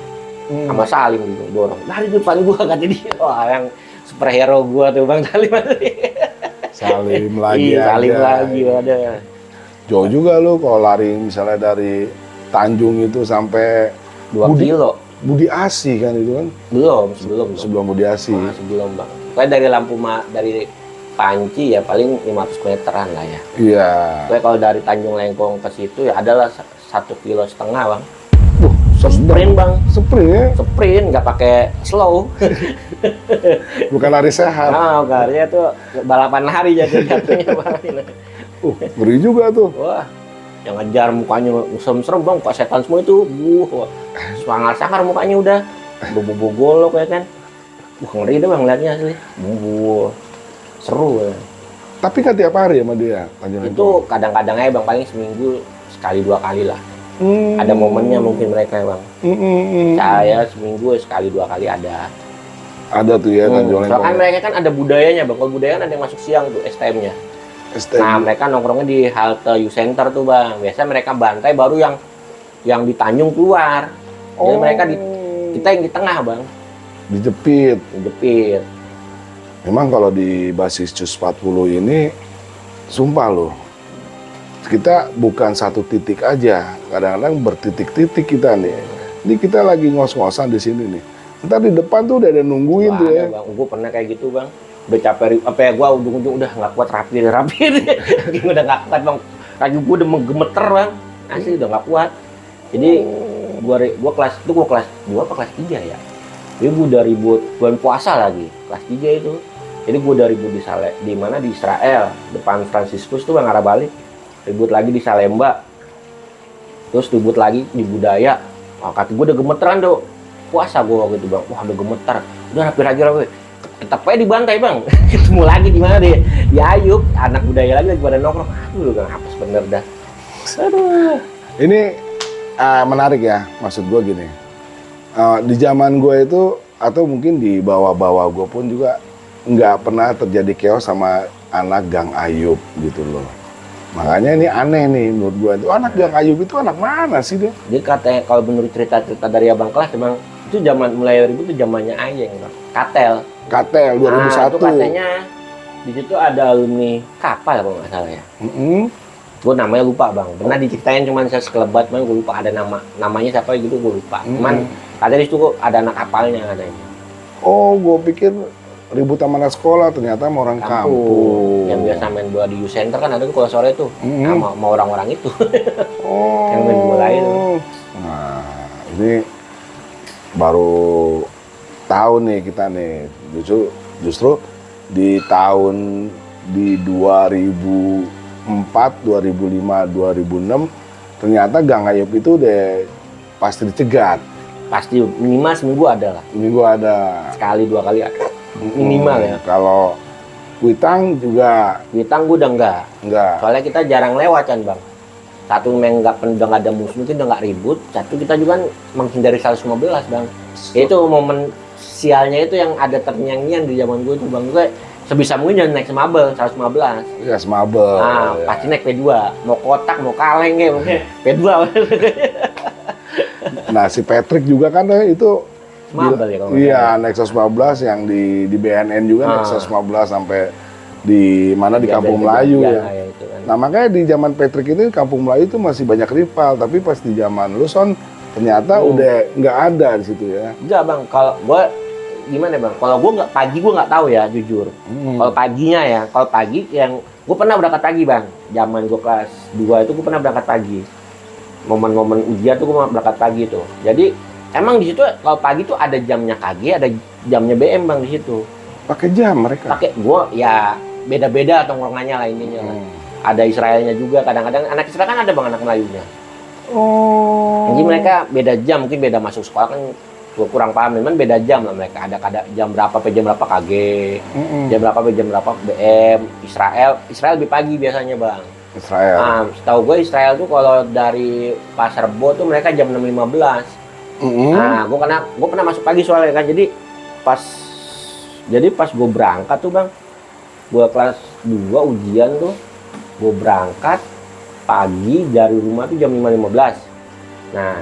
Sama Salim gitu, dorong. Lari di depan gua kata dia. Wah, yang superhero gua tuh Bang Salim. Salim lagi Iya, Salim aja. lagi ada. Jauh juga lu kalau lari misalnya dari Tanjung itu sampai 2 kilo. Budi Asi kan itu kan? Sebelum. Sebelum Budi Asi. Sebelum Bang. Kayak dari dari Panci ya paling 500 meteran lah ya. Iya. Kayak kalau dari Tanjung Lengkong ke situ ya adalah 1,5 kilo Bang. Sprint Bang. Sprint ya? Sprint nggak pakai slow. Bukan lari sehat. Nah, karya tuh balapan hari jatuhnya Bang. Ngeri juga tuh. Wah, yang ngejar mukanya serem-serem Bang, kok setan semua itu. Sangar-sangar mukanya udah. Bobo golok ya kan. Ngeri deh Bang liatnya asli. Seru ya. Tapi kan tiap hari sama dia. Itu kadang-kadang aja Bang, paling seminggu sekali 2 kali lah. Ada momennya mungkin mereka ya Bang. Saya seminggu sekali 2 kali ada. Ada tuh ya Tanjung Soalnya kan Lengkong. mereka kan ada budayanya Bang. Kalau budaya kan ada yang masuk siang tuh STM-nya. Nah, mereka nongkrongnya di halte U Center tuh Bang. Biasanya mereka bantai baru yang di Tanjung keluar. Jadi mereka kita yang di tengah Bang. Dijepit. Dijepit. Memang kalau di basis CUS 40 ini, sumpah loh, kita bukan satu titik aja, kadang-kadang bertitik-titik kita nih. Ini kita lagi ngos-ngosan di sini nih. Ntar di depan tuh udah ada nungguin Wah, tuh ya. ada, Bang. Gue pernah kayak gitu Bang. Udah capek, apa ya gue ujung-ujung udah nggak kuat rapi. Udah nggak kuat Bang. Kaki gue udah menggemeter Bang. Asli udah nggak kuat. Jadi gue kelas 2 apa kelas 3 ya. Jadi gue udah ribut bulan puasa lagi kelas 3 itu. Jadi gue udah ribut di mana di Israel depan Fransiskus tuh Bang arah balik. Ribut lagi di Salemba, terus ribut lagi di Budaya. Wah, kaki gue udah gemeteran tuh. Puasa gue waktu itu Bang, wah udah gemeter. Udah rapi. Tetap aja dibantai Bang. Ketemu lagi di mana di Ayub, anak Budaya lagi pada nongkrong. Aduh, gak hapus bener dah. Aduh. Ini menarik ya, maksud gue gini. Di zaman gue itu, atau mungkin di bawah-bawah gue pun juga nggak pernah terjadi chaos sama anak Gang Ayub gitu loh. Makanya ini aneh nih menurut gue. Itu anak Gang Ayub itu anak mana sih dia? Jadi katanya kalau menurut cerita-cerita dari Abang Kelas Bang, itu zaman mulai ribut itu zamannya Ayeng Bang. Katel 2001. Nah, itu katanya di situ ada alumni kapal kalau nggak salah ya. Gue namanya lupa Bang. Pernah diceritain cuman saya sekelebat Bang, gue lupa ada namanya siapa gitu gue lupa. Cuman katanya di situ ada anak kapalnya katanya. Oh, gue pikir ribut sama anak sekolah, ternyata sama orang kampung. Yang biasa main bola di U Center kan ada tuh kalau sore tuh sama orang-orang itu. Oh. Yang main bola itu. Nah, ini baru tahu nih kita nih. Justru di tahun di 2004, 2005, 2006 ternyata Gang Ayub itu udah pasti dicegat. Pasti minimal seminggu ada lah. Minggu ada. Sekali 2 kali ada. Minimal ya. Kalau Kuitang juga Kuitang gue udah enggak. Soalnya kita jarang lewat kan Bang. Satu memang udah nggak ada musuh, mungkin udah nggak ribut. Satu kita juga kan menghindari 115 Bang. Itu momen sialnya itu yang ada terngiang-ngiang di zaman gue itu Bang. Gue sebisa mungkin jangan naik semabel 115. ya semabel. Nah, ya. pasti naik P2. Mau kotak, mau kaleng kayak mungkin P2. Nah, si Patrick juga kan itu Semabel ya kalau nggak iya, salah. Nexus 15 yang di BNN juga Nexus 15 sampai di mana di Iya, Kampung beda-beda Melayu ya, ya. itu kan. Nah, makanya di zaman Patrick ini Kampung Melayu itu masih banyak rival, tapi pas di zaman lu Son ternyata udah nggak ada di situ ya. Enggak Bang, kalau gue gimana Bang? Kalau gue nggak pagi gue nggak tahu ya jujur. Kalau paginya ya, kalau pagi yang gue pernah berangkat pagi Bang. Zaman gue kelas 2 itu gue pernah berangkat pagi. Momen-momen ujian tuh gue berangkat pagi tuh. Jadi emang di situ kalau pagi tuh ada jamnya KG, ada jamnya BM Bang di situ. Pakai jam mereka. Pakai gue ya beda-beda tongkrongannya lah intinya lah. ada Israelnya juga. Kadang-kadang anak Israel kan ada bang anak Melayunya. Oh. Jadi mereka beda jam, mungkin beda masuk sekolah kan. Gue kurang paham, cuman beda jam lah mereka. Ada jam berapa jam berapa KG, jam berapa jam berapa BM. Israel lebih pagi biasanya bang. Israel. Nah, setahu gue Israel tuh kalau dari Pasar Rebo tuh mereka jam 6.15. Nah, gue pernah masuk pagi soalnya kan. Jadi pas gue berangkat tuh bang, gue kelas 2 ujian tuh, gue berangkat pagi dari rumah tuh jam 5.15. Nah,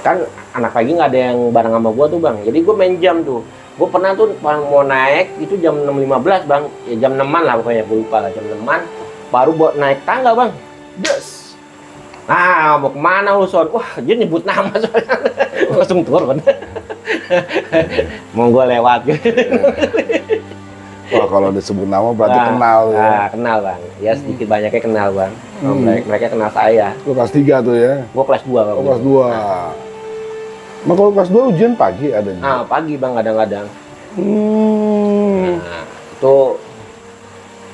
kan anak pagi nggak ada yang bareng sama gue tuh bang, jadi gue main jam tuh. Gue pernah tuh mau naik itu jam 6.15 bang, ya jam 6-an lah pokoknya, gue lupa lah, jam 6-an baru buat naik tangga bang. Des. Nah, mau kemana lu Son? Wah, dia nyebut nama soalnya. Langsung turun. Mau gue lewat gitu. Wah, kalau disebut nama berarti Nah, kenal ya. Nah, kenal bang. Ya sedikit banyaknya kenal bang. Mereka kenal saya. Lu kelas 3 tuh ya? Gue kelas 2 bang. Oh, kelas 2. Nah, kalau kelas 2 ujian pagi adanya? Ah, pagi bang kadang-kadang.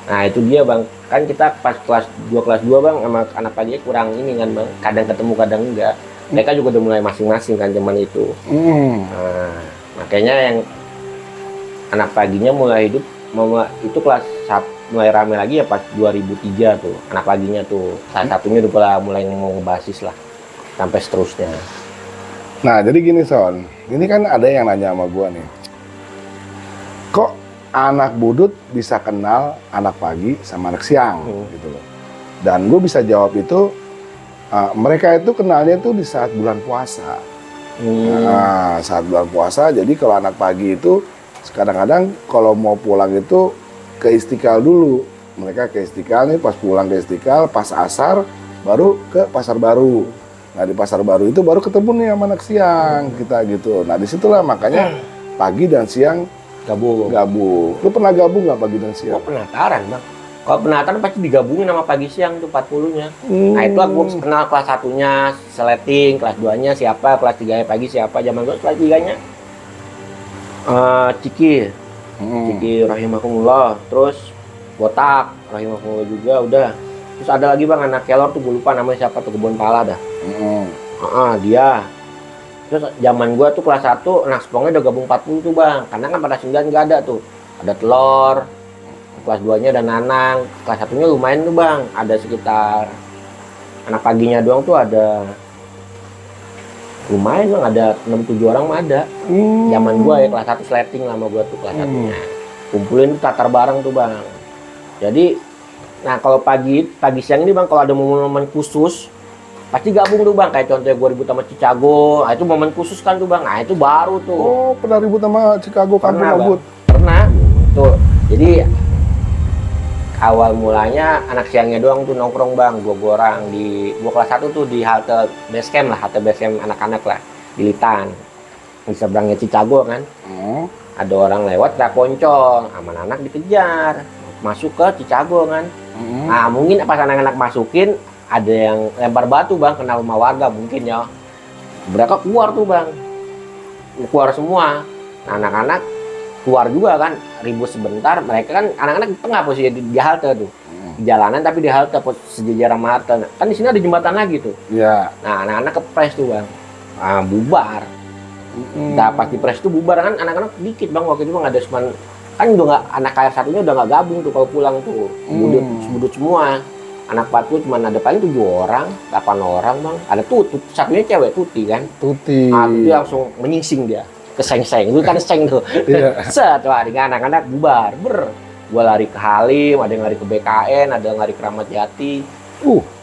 Nah, itu dia bang. Kan kita pas kelas 2 bang sama anak paginya kurang ini kan bang. Kadang ketemu kadang enggak. Mereka juga udah mulai masing-masing kan zaman itu. Nah, makanya yang anak paginya mulai hidup itu kelas 1 mulai rame lagi ya pas 2003 tuh. Anak paginya tuh salah satunya udah mulai mau ngebasis lah sampai seterusnya. Nah, jadi gini Son, ini kan ada yang nanya sama gua nih, kok anak budut bisa kenal anak pagi sama anak siang gitu loh. Dan gue bisa jawab itu, mereka itu kenalnya tuh di saat bulan puasa. Nah, saat bulan puasa, jadi kalau anak pagi itu kadang-kadang kalau mau pulang itu ke Istiqlal dulu. Mereka ke Istiqlal nih, pas pulang ke Istiqlal, pas asar baru ke Pasar Baru. Nah, di Pasar Baru itu baru ketemu nih sama anak siang kita gitu. Nah, disitulah makanya pagi dan siang gabung. Lu pernah gabung nggak pagi dan siang? Gue penataran bang. Kalau penataran pasti digabungin sama pagi siang tuh 40-nya. Nah, itu aku kenal kelas 1-nya seleting, kelas 2-nya siapa, kelas 3-nya pagi siapa. Zaman gue kelas 3-nya Ciki rahimahumullah, terus Botak rahimahumullah juga udah. Terus ada lagi bang anak kelor tuh gue lupa namanya siapa tuh, Kebon Pala dah. Dia. Terus zaman gua tuh kelas 1 anak sepongnya udah gabung 40 tuh bang. Karena kan pada 9 nggak ada tuh. Ada telur. Kelas 2-nya ada nanang. Kelas 1-nya lumayan tuh bang. Ada sekitar anak paginya doang tuh ada lumayan bang, ada 6-7 orang mah ada. Zaman gua ya kelas 1 sleting lama gua tuh kelas 1-nya. Kumpulin tuh tatar bareng tuh bang. Jadi nah kalau pagi siang ini bang, kalau ada momen-momen khusus pasti gabung tuh bang, kayak contohnya gue ribut sama Chicago. Nah, itu momen khusus kan tuh bang. Nah, itu baru tuh. Oh, pernah ribut sama Chicago kampung Obut? Pernah tuh. Jadi awal mulanya anak siangnya doang tuh nongkrong bang. Gua kelas 1 tuh di halte base camp anak-anak lah di Litan. Di seberangnya Chicago kan. Ada orang lewat tak poncol, sama anak dikejar masuk ke Chicago kan. Nah, mungkin pas anak-anak masukin ada yang lempar batu bang, kena rumah warga mungkin ya. Mereka keluar tuh bang, keluar semua. Nah, anak-anak keluar juga kan, ribut sebentar. Mereka kan anak-anak di tengah posisi di halte tuh, di jalanan tapi di halte sejajar sama halte. Kan di sini ada jembatan lagi tuh. Iya. Nah, anak-anak kepres tuh bang, bubar. Nah, pas dipres tuh bubar kan, anak-anak dikit bang waktu itu nggak ada cuman kan udah nggak, anak KR 1-nya udah nggak gabung tuh kalau pulang tuh, budut semua. Anak 40 cuma ada paling 7 orang, 8 orang bang. Ada satunya cewek Tuti kan. Tuti langsung menyingsing dia, keseng-seng. Itu kan seng tuh. Set, wah dengan anak-anak bubar. Gua lari ke Halim, ada yang lari ke BKN, ada yang lari ke Ramat Jati.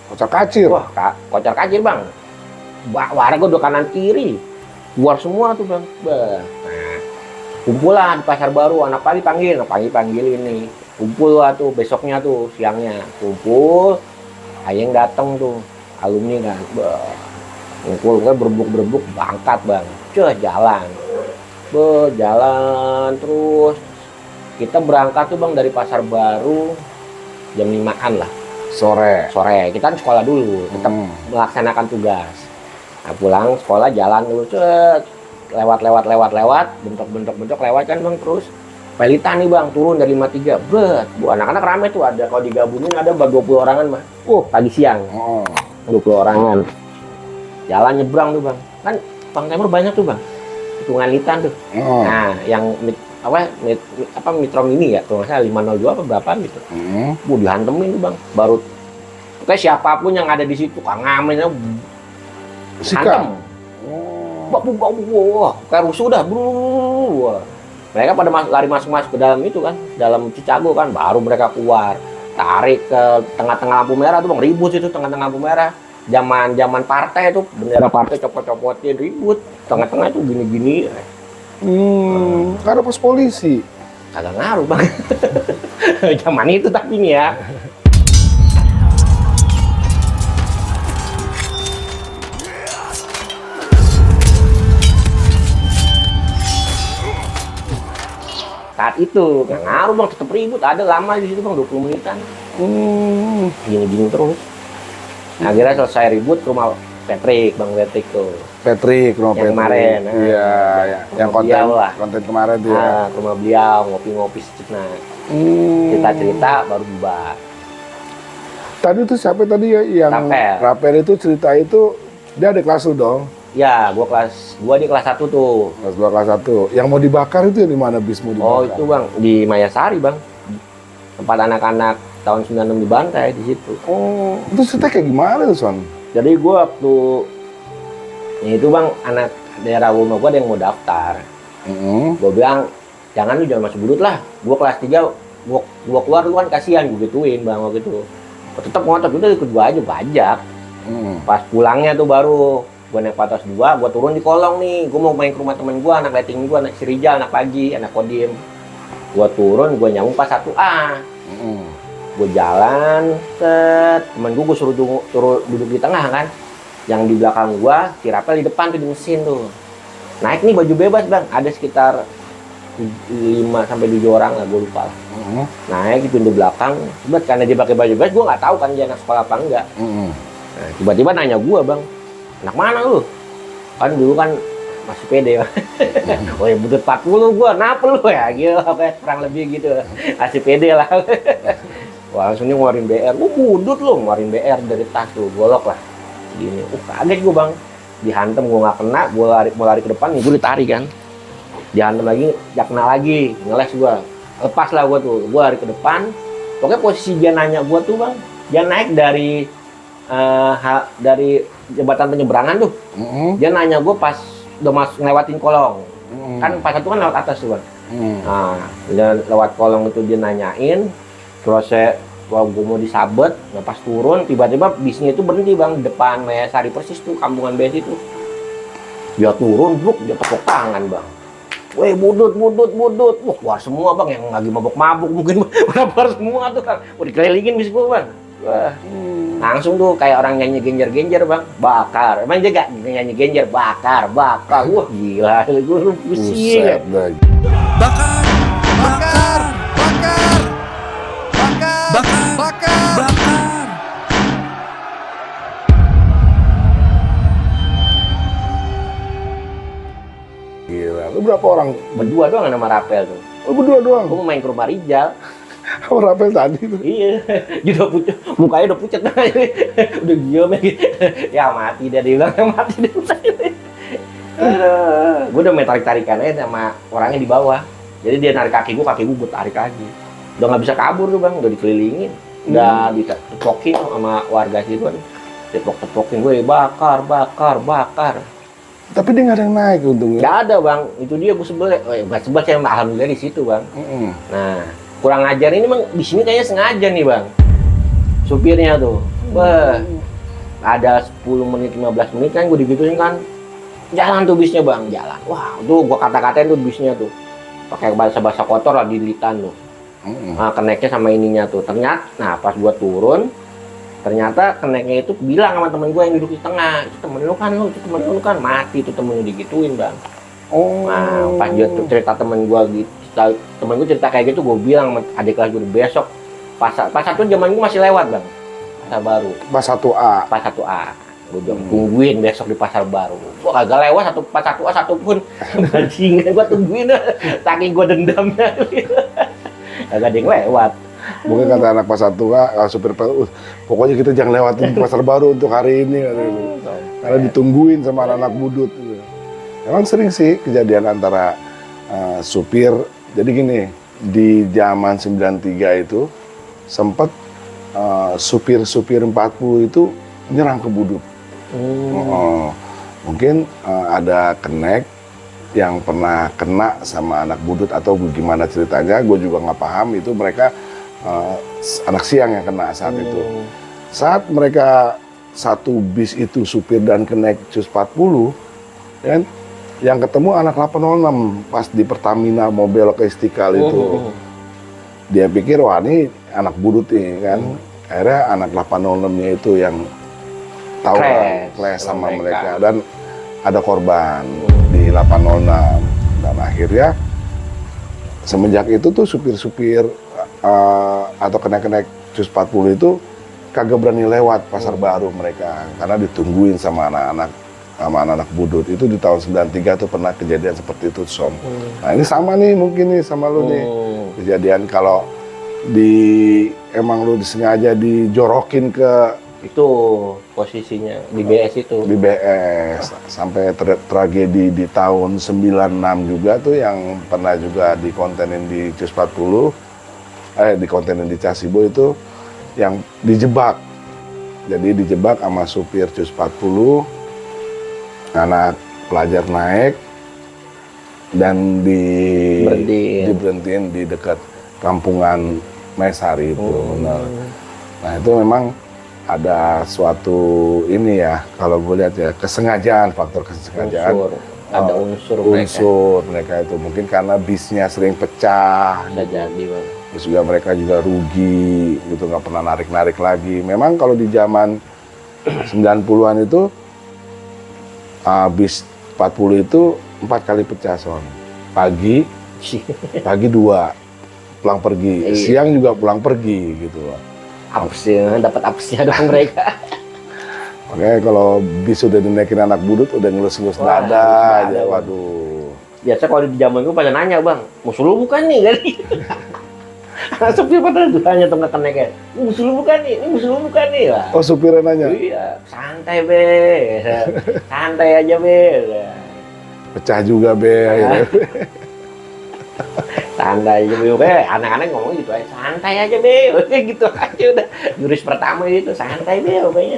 Kocar kacir. Wah, kocar kacir bang. Warga udah kanan kiri. Keluar semua tuh bang. Nah, kumpulan di Pasar Baru, anak pagi panggil ini. Kumpul lah tuh besoknya tuh siangnya kumpul, ayang datang tuh alumni kan, kumpul kan berebuk berangkat bang, jalan terus kita berangkat tuh bang dari Pasar Baru jam 5-an lah sore kita kan sekolah dulu tetap melaksanakan tugas. Nah, pulang sekolah jalan dulu lewat bentok lewat kan bang, terus Pelitan nih bang, turun dari 53, bret. Bu, anak-anak rame tuh, ada kalau digabungin ada 20 orangan mah. Pagi siang, Oh. 20 orangan. Jalan nyebrang tuh bang. Kan Bang Timur banyak tuh bang. Hitungan litan tuh. Oh. Nah, yang Mitrom ini ya, kalau nggak salah 502 apa berapa gitu. Bu, dihantemin tuh bang. Baru, kayak siapapun yang ada di situ, Kang Amin, Sikap. wah, kayak rusuh dah, bro. Mereka pada lari masuk ke dalam itu kan, dalam Cicago kan, baru mereka keluar, tarik ke tengah-tengah lampu merah tuh bang, ribut itu tengah-tengah lampu merah. Zaman partai itu bendera partai copot-copotin, ribut, tengah-tengah itu gini-gini. Karena pos polisi. Kagak ngaruh bang. Zaman itu tapi nih ya. Saat itu nggak ngaruh bang, tetap ribut, ada lama di situ bang, 20 menitan. Gini-gini terus. Akhirnya selesai ribut ke rumah Patrick, Bang Patrick tuh. Patrick, rumah Yang Patrick. kemarin, Iya, ya. Yang beliau lah. konten kemarin tuh ya. Ke rumah beliau, ngopi-ngopi sejenak. Cerita-cerita baru bubar. Tadi tuh siapa tadi ya yang Rapel. Rapel itu cerita itu dia ada kelas lu dong. Ya, gua di kelas 1 tuh. Kelas 2 kelas 1. Yang mau dibakar itu di mana bis mau dibakar? Oh, itu Bang, di Mayasari, Bang. Tempat anak-anak tahun 96 dibantai di situ. Oh, itu cerita kayak gimana tuh, Son? Jadi gua waktu itu Bang, anak daerah rumah gua ada yang mau daftar. Gua bilang, jangan lu jangan masuk budut lah. Gua kelas 3, gua keluar lu kan kasihan, gua gituin Bang waktu itu. Tetap ngotot, udah ikut gua aja, bajak. Pas pulangnya tuh baru gua naik patas 2, gua turun di kolong nih. Gua mau main ke rumah temen gua, anak lighting gua, anak si Rijal, anak pagi, anak kodim. Gua turun, gua nyambung pas 1A. Gua jalan, temen gua suruh duduk di tengah kan. Yang di belakang gua, si Rapel di depan tuh di mesin tuh. Naik nih baju bebas bang, ada sekitar 5-7 orang lah, gua lupa lah. Naik di pintu belakang, sebet karena dia pakai baju bebas, gua nggak tahu kan dia anak sekolah apa enggak. Nah, tiba-tiba nanya gua bang, anak mana lu? Kan dulu kan masih pede bang. Oh ya budut 40 gua, kenapa lu ya? Gitu, kayak kurang lebih gitu. Masih pede lah. Wah langsung dia ngeluarin BR, budut lu, ngeluarin BR dari tas tuh, golok lah. Gini, kaget gua bang. Dihantem gua nggak kena, mau lari ke depan, gua ditarik kan. Dihantem lagi, gak kena lagi, ngeles gua. Lepas lah gua tuh, gua lari ke depan. Pokoknya posisi dia nanya gua tuh bang, dia naik dari jembatan penyeberangan tuh. Dia nanya gue pas udah ngelewatin kolong. Kan pas itu kan lewat atas tuh bang. Nah, dia lewat kolong itu dia nanyain. Terus gue mau disabet. Nah pas turun tiba-tiba bisnya itu berhenti bang di depan Mayasari persis tuh, kampungan BS itu. Dia turun, dia tepuk tangan bang. Weh budut. Wah keluar semua bang, yang lagi mabuk-mabuk mungkin keluar semua tuh kan. Dikelilingin bis gue bang. Wah, langsung tuh kayak orang nyanyi genjer bang, bakar. Emang dia gak nyanyi genjer, bakar. Wah gila, gue pusing. Bakar. Gila, lu berapa orang? Berdua doang sama Rapel tuh. Oh, berdua doang. Gue mau main ke rumah Rijal. Sama Rapel tadi tuh. Iya, dia udah pucat, mukanya udah pucat udah diam ya mati dia bilang mati dia. Gue udah main tarik-tarikan aja sama orangnya di bawah. Jadi dia narik kaki gue tarik lagi. Udah nggak bisa kabur tuh bang, udah dikelilingin, udah ditepokin sama warga situ kan. Tepok-tepokin gue, bakar. Tapi dia nggak ada yang naik untungnya. Nggak ada bang, itu dia gue sebel. Nggak sebel saya alhamdulillah di situ bang. Nah, kurang ajar ini bang, di sini kayaknya sengaja nih bang. Supirnya tuh, ada 10 menit 15 menit kan gue digituin kan. Jalan tuh bisnya bang, jalan. Wah, tuh gue kata-katain tuh bisnya tuh. Pakai bahasa kotor lah di litan tuh. Nah, keneknya sama ininya tuh. Ternyata, nah pas gue turun, ternyata keneknya itu bilang sama temen gue yang duduk di tengah, itu temen lu kan, mati itu temen lu digituin bang. Nah, pas dia tuh cerita temen gue gitu, temen gue cerita kayak gitu, gue bilang sama adik kelas gue besok pas satu zaman gue masih lewat bang, pasar baru. Pas 1A. Pas 1A. Gue bilang tungguin besok di pasar baru. Gue kagak lewat pas satu pun bajingan gue tungguin. Saking gue dendamnya. Kagak ada yang lewat. Mungkin kata anak pasar tua, supir pokoknya kita jangan lewatin pasar baru untuk hari ini. Karena ditungguin sama anak-anak budut. Gitu. Emang sering sih kejadian antara supir. Jadi gini, di zaman 93 itu sempat supir-supir 40 itu nyerang ke budut. Mungkin ada kenek yang pernah kena sama anak budut atau gimana ceritanya, gue juga nggak paham. Itu mereka anak siang yang kena saat itu. Saat mereka satu bis itu supir dan kenek Cus 40, kan, yang ketemu anak 806 pas di Pertamina mau belok ke Istiqlal itu. Dia pikir wah ini anak budut nih kan. Akhirnya anak 806-nya itu yang tahu clash sama mereka dan ada korban di 806. Dan akhirnya semenjak itu tuh supir-supir atau kenek-kenek Cus 40 itu kagak berani lewat pasar baru mereka karena ditungguin sama anak-anak budut. Itu di tahun 93 tuh pernah kejadian seperti itu, Som. Nah ini sama nih mungkin nih sama lu nih kejadian kalau emang lu disengaja dijorokin ke itu posisinya di BS itu. Di BS sampai tragedi di tahun 96 juga tuh yang pernah juga dikontenin di Cus 40, dikontenin di Casibo itu yang dijebak. Jadi dijebak sama supir Cus 40, anak pelajar naik dan diberhentiin di dekat kampungan Mesari itu. Nah itu memang ada suatu ini ya, kalau gue lihat ya, kesengajaan, faktor kesengajaan. Ada unsur mereka itu. Mungkin karena bisnya sering pecah. Bisa jadi, Bang. Terus juga mereka juga rugi, gitu, nggak pernah narik-narik lagi. Memang kalau di zaman 90-an itu, bis 40 itu 4 kali pecah, Son. Pagi 2, pulang pergi. Siang juga pulang pergi, gitu loh. Dapat apesnya dong mereka. Makanya kalau bis udah dinaikin anak budut, udah ngelus-ngelus dada aja, waduh. Biasa kalau di zaman gue pada nanya, Bang, musuh lu bukan nih, kali. Supir pada nanya tuh nggak keneknya. Musuh lu bukan nih, ini musuh lu bukan nih. Wah. Oh, supirnya nanya? Iya, santai be, santai aja be. Pecah juga be. Ya. Santai aja be, anak-anak ngomong gitu aja, santai aja be, gitu aja udah. Jurus pertama itu santai be, pokoknya.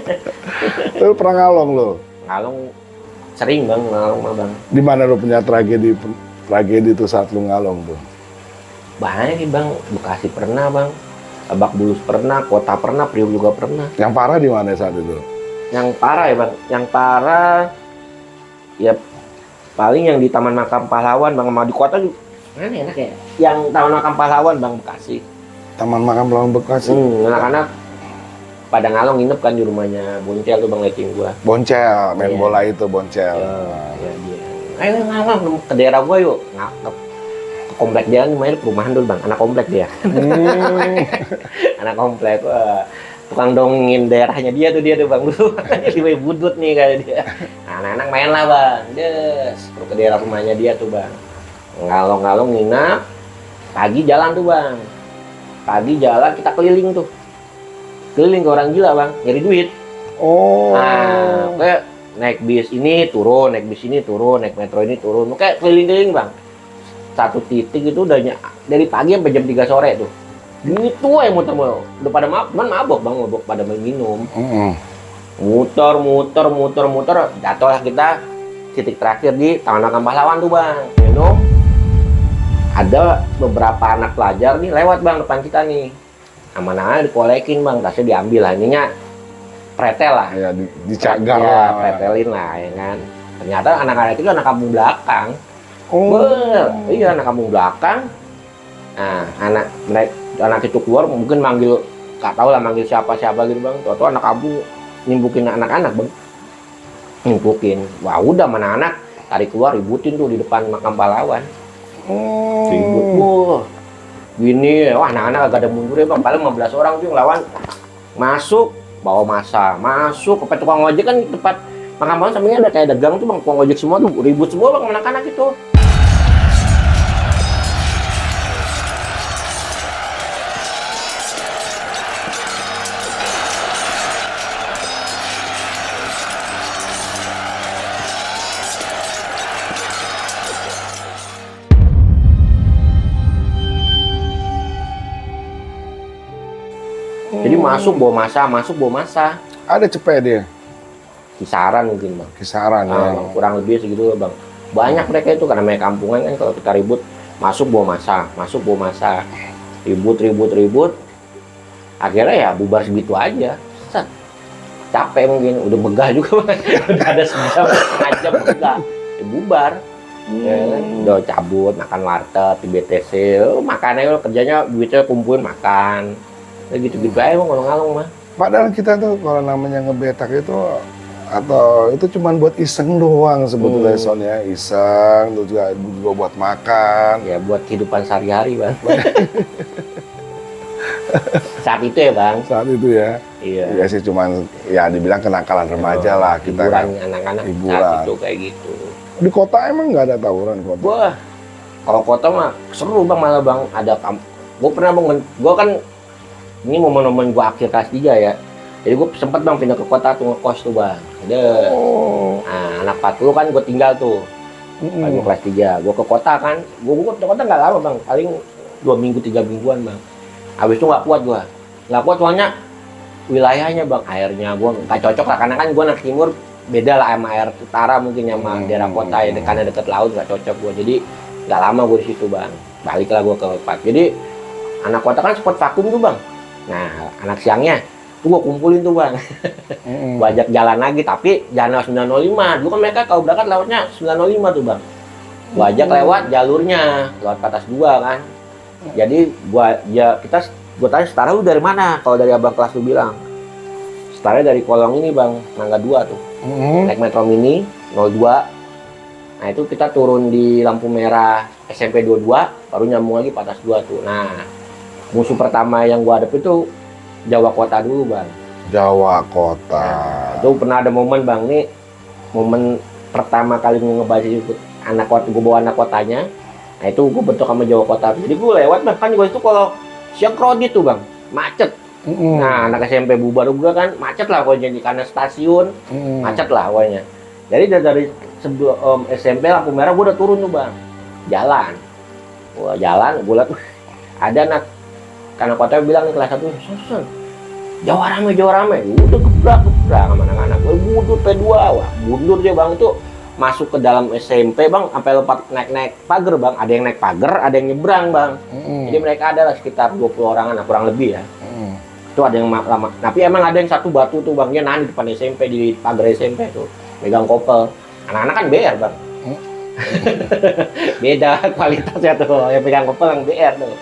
Lu pernah ngalong lo? Ngalong sering, Bang, ngalong mah, Bang. Di mana lu punya tragedi tuh saat lu ngalong tuh? Banyak nih, Bang. Bekasi pernah, Bang. Lebak Bulus pernah, Kota pernah, Priok juga pernah. Yang parah di mana saat itu? Yang parah ya, Bang. Yang parah ya paling yang di Taman Makam Pahlawan, Bang, sama di kota juga. Mana enak ya? Yang Taman Makam Pahlawan, Bang, Bekasi. Taman Makam Pahlawan Bekasi. Anak-anak pada ngalong nginep kan di rumahnya Boncel tuh, Bang, lecing gua. Boncel, main bola itu Boncel. Ya, dia. Ayo ngalong ke daerah gua yuk. Ke komplek dia, namanya perumahan dulu, Bang. Anak komplek dia. Anak komplek. Wah. Tukang dongengin daerahnya dia tuh, Bang. Dulu di budut nih kayak dia. Nah, anak-anak main lah, Bang. Terus ke daerah rumahnya dia tuh, Bang. Ngalong-ngalong nginap. Pagi jalan tuh, Bang. Pagi jalan kita keliling tuh. Keliling ke orang gila, Bang. Nyari duit. Oh. Nah, kayak naik bis ini turun, naik bis ini turun, naik metro ini turun. Kayak keliling-keliling, Bang. Satu titik itu udah dari pagi sampai jam 3 sore tuh. Gitu aja muter, udah pada mabok, Bang, mabok pada minum. Muter, jatuhlah kita titik terakhir di Taman Makam Pahlawan tuh, Bang. Minum. Ada beberapa anak pelajar nih lewat, Bang, depan kita nih. Aman-aman dikolekin, Bang, tasnya diambil lah, ininya pretel lah. Ya, dicagar ya, lah. pretelin lah, ya kan. Ternyata anak-anak itu anak kampung belakang. Oh. Iya, anak kampung belakang. Nah, anak itu keluar mungkin manggil, nggak tahu lah manggil siapa gitu, Bang. Tuh anak kampung nimbukin anak-anak, Bang. Nimbukin. Wah, udah mana anak tarik keluar, ributin tuh di depan Makam Pahlawan. Ribut, wah. Gini, wah anak-anak agak ada mundur ya, Bang. Paling 15 orang tuh yang lawan masuk bawa masa masuk ke tukang ojek kan tempat makan malam sampingnya ada kayak dagang tuh bang, tukang ojek semua tuh ribut semua bang anak-anak itu. Jadi masuk bawa masa, Ada cepet dia, kisaran mungkin bang. kisaran ya. Kurang lebih segitu bang. Banyak mereka itu karena mereka kampungan kan, kalau kita ribut masuk bawa masa, ribut. Akhirnya ya bubar segitu aja. Set. Capek mungkin, udah begah juga bang. Udah ada setengah jam begah, ya bubar. Ya, kan? Udah cabut, makan warteg di BTC, makannya kerjanya duitnya kumpulin makan. Gitu-gitu aja bang, ngalung-ngalung mah. Padahal kita tuh kalau namanya ngebetak itu atau itu cuman buat iseng doang sebetulnya Son ya, iseng, terus juga buat makan. Ya buat kehidupan sehari-hari bang. Saat itu ya bang. Saat itu ya. Iya. Iya sih cuman ya dibilang kenakalan remaja lah kita kan. Hiburan anak-anak saat Hiburan. itu kayak gitu. Di kota emang nggak ada tawuran di kota. Wah, kalau kota mah seru bang, malah bang ada gue pernah bang, gue kan ini momen-momen gue akhir kelas 3 ya. Jadi gue sempet bang pindah ke kota tuh ngekos tuh bang. Ada. Oh. Nah, anak 40 kan gue tinggal tuh. Pas gue kelas 3, gue ke kota kan. Gue ke kota nggak lama bang, paling 2 minggu 3 mingguan bang. Habis itu nggak kuat gue. Nggak kuat soalnya wilayahnya bang, airnya gue nggak cocok lah. Karena kan gue anak timur, beda lah sama air utara mungkin sama daerah kota ya. Karena deket laut nggak cocok gue. Jadi nggak lama gue di situ bang. Baliklah gue ke tempat. Jadi anak kota kan spot vakum tuh bang. Nah, anak siangnya tuh gue kumpulin tuh bang. Gue ajak jalan lagi, tapi jangan 905. Dulu kan mereka kalau berangkat lewatnya 905 tuh bang. Gue ajak lewat jalurnya, lewat Patas 2 kan. Jadi gue tanya, setara lu dari mana? Kalau dari abang kelas lu bilang, setara dari kolong ini bang, Mangga 2 tuh. Naik Metro Mini 02. Nah itu kita turun di lampu merah SMP 22, baru nyambung lagi Patas 2 tuh. Nah, musuh pertama yang gua hadap itu Jawa Kota dulu bang. Jawa Kota. Nah, itu pernah ada momen bang, nih momen pertama kali ngebahas itu anak kota, gua bawa anak kotanya. Nah itu gua bentuk sama Jawa Kota. Jadi gua lewat bang, kan gua itu kalau siang crowded tuh bang, macet. Nah anak SMP bubar gua kan macet lah pokoknya, karena stasiun macet lah pokoknya. Jadi dari sebelum SMP lampu merah gua udah turun tuh bang, jalan. Gua jalan, gua liat ada anak karena kota bilang nih kelas 1, Son, Jawa rame, udah gebrak sama anak-anak, gue mundur P2, wah mundur dia bang, itu masuk ke dalam SMP bang, sampai lompat naik pagar bang, ada yang naik pagar, ada yang nyebrang bang, jadi mereka ada lah sekitar 20 orang, kurang lebih ya, itu ada yang lama, tapi emang ada yang satu batu tuh bang, dia nahan di depan SMP, di pagar SMP tuh, megang kopel, anak-anak kan BR bang, beda kualitasnya tuh, yang pegang kopel yang BR tuh.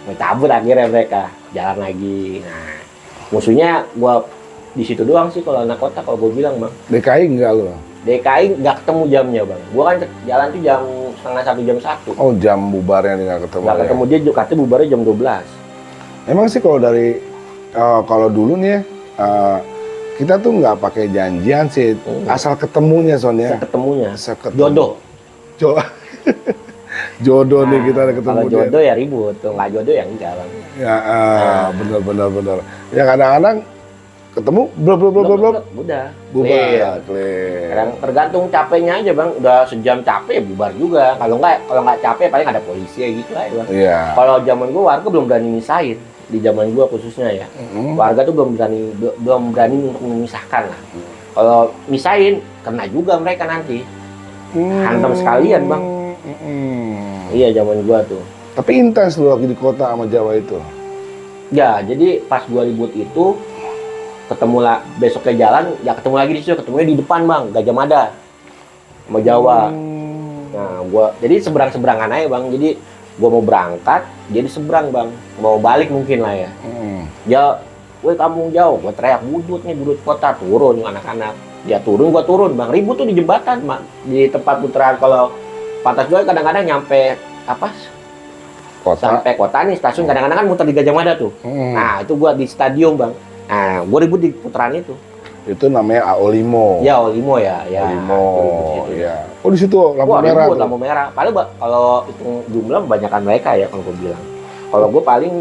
Cabut akhirnya mereka jalan lagi. Nah, musuhnya gua di situ doang sih kalau anak kota, kalau gua bilang bang. DKI enggak lo? DKI nggak ketemu jamnya bang. Gua kan jalan tuh jam setengah 1, jam 1. Oh jam bubarnya nggak ketemu. Nggak ketemu, dia katanya bubarnya jam 12. Emang sih kalau dari kalau dulu nih ya, kita tuh nggak pakai janjian sih, asal ketemunya Sonya. Ketemunya. Ketemu. Jodoh. Jodoh nih kita ada ketemu. Kalau jodoh ya ribut, tuh nggak jodoh ya enggak bang. Ya benar. Ya kadang-kadang ketemu belum. Udah. Bubar. Kadang tergantung capeknya aja bang. Udah sejam capek ya bubar juga. Kalau nggak capek paling ada polisi ya gitu aja bang. Iya. Kalau zaman gua warga belum berani misahin, di zaman gua khususnya ya. Warga tuh belum berani untuk memisahkan lah. Kalau misahin kena juga mereka nanti. Hantam sekalian bang. Iya zaman gua tuh. Tapi intens loh lagi di kota sama Jawa itu. Ya jadi pas gua ribut itu ketemu lah besoknya jalan, ya ketemu lagi di situ, ketemunya di depan bang, Gajah Mada sama Jawa. Nah gua jadi seberang-seberangan aja bang. Jadi gua mau berangkat, jadi seberang bang, mau balik mungkin lah ya. Ya, woi kampung jauh, gua teriak budut kota, turun anak-anak. Ya turun, gua turun bang, ribut tuh di jembatan, di tempat putaran. Kalau Patas 2 kadang-kadang nyampe apa? Kota. Sampai kota nih stasiun, kadang-kadang kan muter di Gajah Mada tuh. Nah itu gua di stadion bang, Nah, gue ribut di putaran itu. Itu namanya AO Limo. Ya, Olimo ya. Ya, Limo, gua ribut di situ. ya. Oh di situ lampu Wah, merah. ribut tuh. lampu merah. Paling kalau hitung jumlah kebanyakan mereka ya kalau gue bilang. Kalau gue paling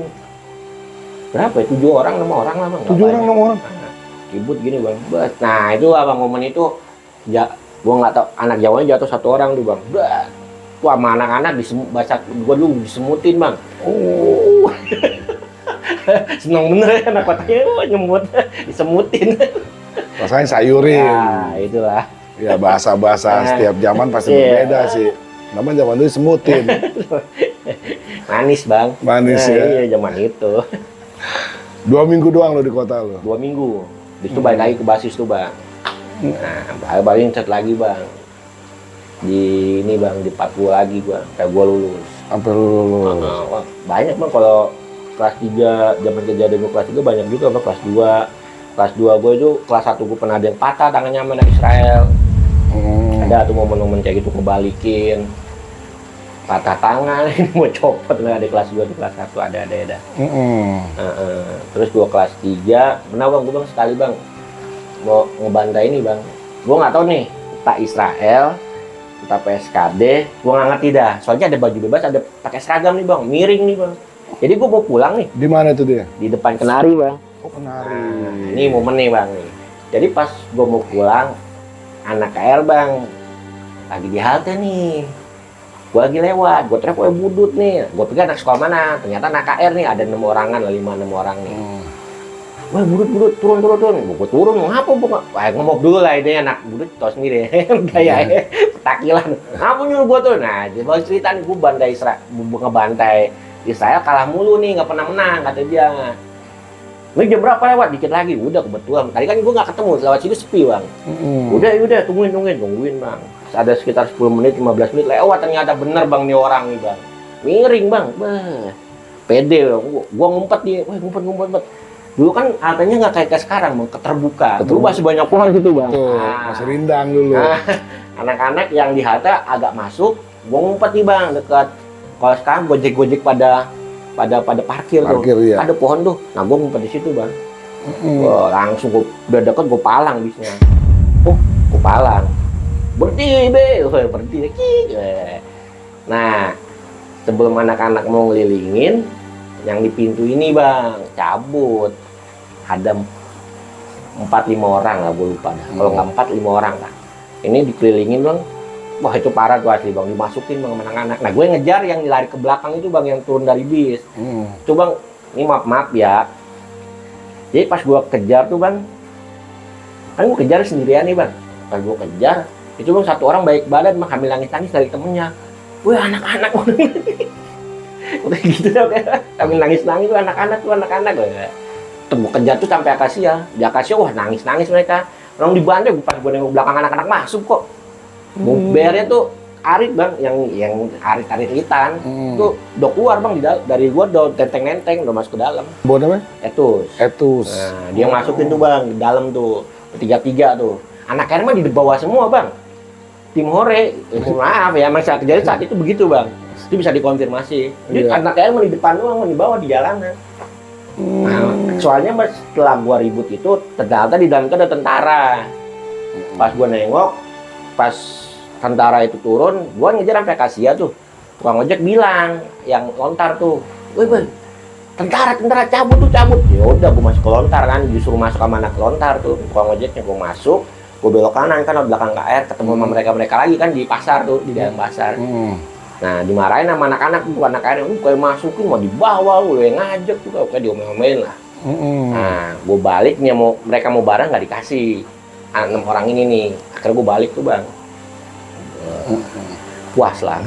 berapa ya? 7 orang, 6 orang lah bang. Nggak 7 orang, banyak. 6 orang. Nah, ribut gini bang. Nah itu abang momen itu, ya, gue nggak tahu anak Jawanya jatuh 1 orang tuh bang. Wah, sama anak-anak gue dulu disemutin bang. Oh, seneng bener ya anak kotanya, nyemut, disemutin. Rasanya sayurin. Ya, itulah. Ya bahasa-bahasa setiap zaman pasti Iya. berbeda sih. Namanya zaman dulu semutin. Manis bang. Manis, Nah, ya. Iya zaman itu. 2 minggu doang lo di kota lo. 2 minggu. Di situ balik lagi ke basis tuh bang. Nah, balik set lagi bang. Di ini bang, di 40 lagi gua. Kayak gua lulus. Sampai lu lulus. Wah, banyak bang kalau kelas 3, zaman kejadian gua kelas 3 banyak juga bang. Kelas 2. Kelas 2 gua itu, kelas 1 gua pernah ada yang patah tangannya sama anak Israel. Ada tuh momen-momen kayak gitu kebalikin. Patah tangan, mau copot lah di kelas 2 di kelas 1 ada. Terus gua kelas 3, pernah bang, gua bang sekali bang mau ngebantai ini bang. Gua nggak tahu nih, entah Israel, entah PSKD, gua nggak ngerti dah. Soalnya ada baju bebas, ada pakai seragam nih bang, miring nih bang. Jadi gua mau pulang nih Di mana itu dia? di depan Kenari bang. Oh, Kenari. Ini momen nih bang nih. Jadi pas gua mau pulang, anak KR bang lagi di halte nih. Gua lagi lewat, gua teriak, budut nih. Gua pikir anak sekolah mana? Ternyata anak KR nih, ada 6 orangan lah, 5-6 orang nih. Wah, budut, turun. Gua turun, ngapa? Wah, ngomong dulu lah ini anak budut, tau sendiri. Gaya petakilan. Ngapa nyuruh gua tuh? Nah, di bawah cerita nih, gua ngebantai Israel kalah mulu nih, nggak pernah menang, kata dia. Ini jam berapa lewat? Dikit lagi, udah kebetulan. Tadi kan gua nggak ketemu, lewat situ sepi bang. Udah, tungguin bang. Ada sekitar 10 menit, 15 menit lewat, ternyata bener bang nih orang nih bang. Miring bang, pede bang. Gua ngumpet nih, ngumpet. Dulu kan haltenya nggak kayak sekarang bang, terbuka. Dulu masih banyak pohon gitu bang. Tuh, masih rindang dulu. Anak-anak yang di halte agak masuk, gua ngumpet nih bang, dekat. Kalau sekarang gojek pada parkir tuh. Iya. Ada pohon tuh. Nah, gua ngumpet di situ bang. Wah, langsung udah deket gua palang bisnya. Gua palang. Berhenti, berhenti. Nah, sebelum anak-anak mau ngelilingin, yang di pintu ini bang, cabut. Ada 4-5 orang lah, gue lupa dah. Kalau nggak 4-5 orang lah. Ini dikelilingin bang. Wah, itu parah tuh asli bang, dimasukin bang sama anak-anak. Nah, gue ngejar yang lari ke belakang itu bang, yang turun dari bis. Coba bang, ini maaf ya. Jadi pas gue kejar tuh bang, kan gue kejar sendirian nih bang. Pas gue kejar, itu bang satu orang baik badan bang, sambil nangis-nangis dari temennya. Wih, anak-anak. Udah gitu dah, sambil nangis-nangis tuh anak-anak. Tuh gue kejar tuh sampai Akasia. Di Akasia, wah nangis-nangis mereka. Orang dibantai, pas gue nengok belakang anak-anak masuk kok. Bernya tuh Arit bang, yang Arit hitam. Tuh udah keluar bang dari luar, udah tenteng-nenteng, udah masuk ke dalam. Bawa namanya? Etus. Nah, dia masukin tuh bang, di dalam tuh, bertiga-tiga tuh. Anak air mah di bawah semua bang. Tim Hore, maaf ya, masa kejadian saat itu begitu bang. Itu bisa dikonfirmasi. Jadi anak air mah di depan doang, di bawah di jalanan. Nah, soalnya setelah gua ribut itu, ternyata di dalam itu ada tentara. Pas gua nengok, pas tentara itu turun, gua ngejar sampai Kasia tuh. Tukang ojek bilang, yang lontar tuh, woi bang, tentara cabut. Ya udah, gua masuk ke lontar kan, disuruh masuk sama anak lontar tuh. Tukang ojeknya gua masuk, gua belok kanan kan, belakang KR, ketemu sama mereka lagi kan di pasar tuh, di dalam pasar. Nah, dimarahin sama anak-anak tuh, anak KR, kayak masukin mau dibawa, lu yang ngajak juga, kayak diomel-omelin lah. Nah, gua balik nih, mereka mau bareng nggak dikasih. 6 orang ini nih, akhirnya gua balik tuh bang. Puas lah.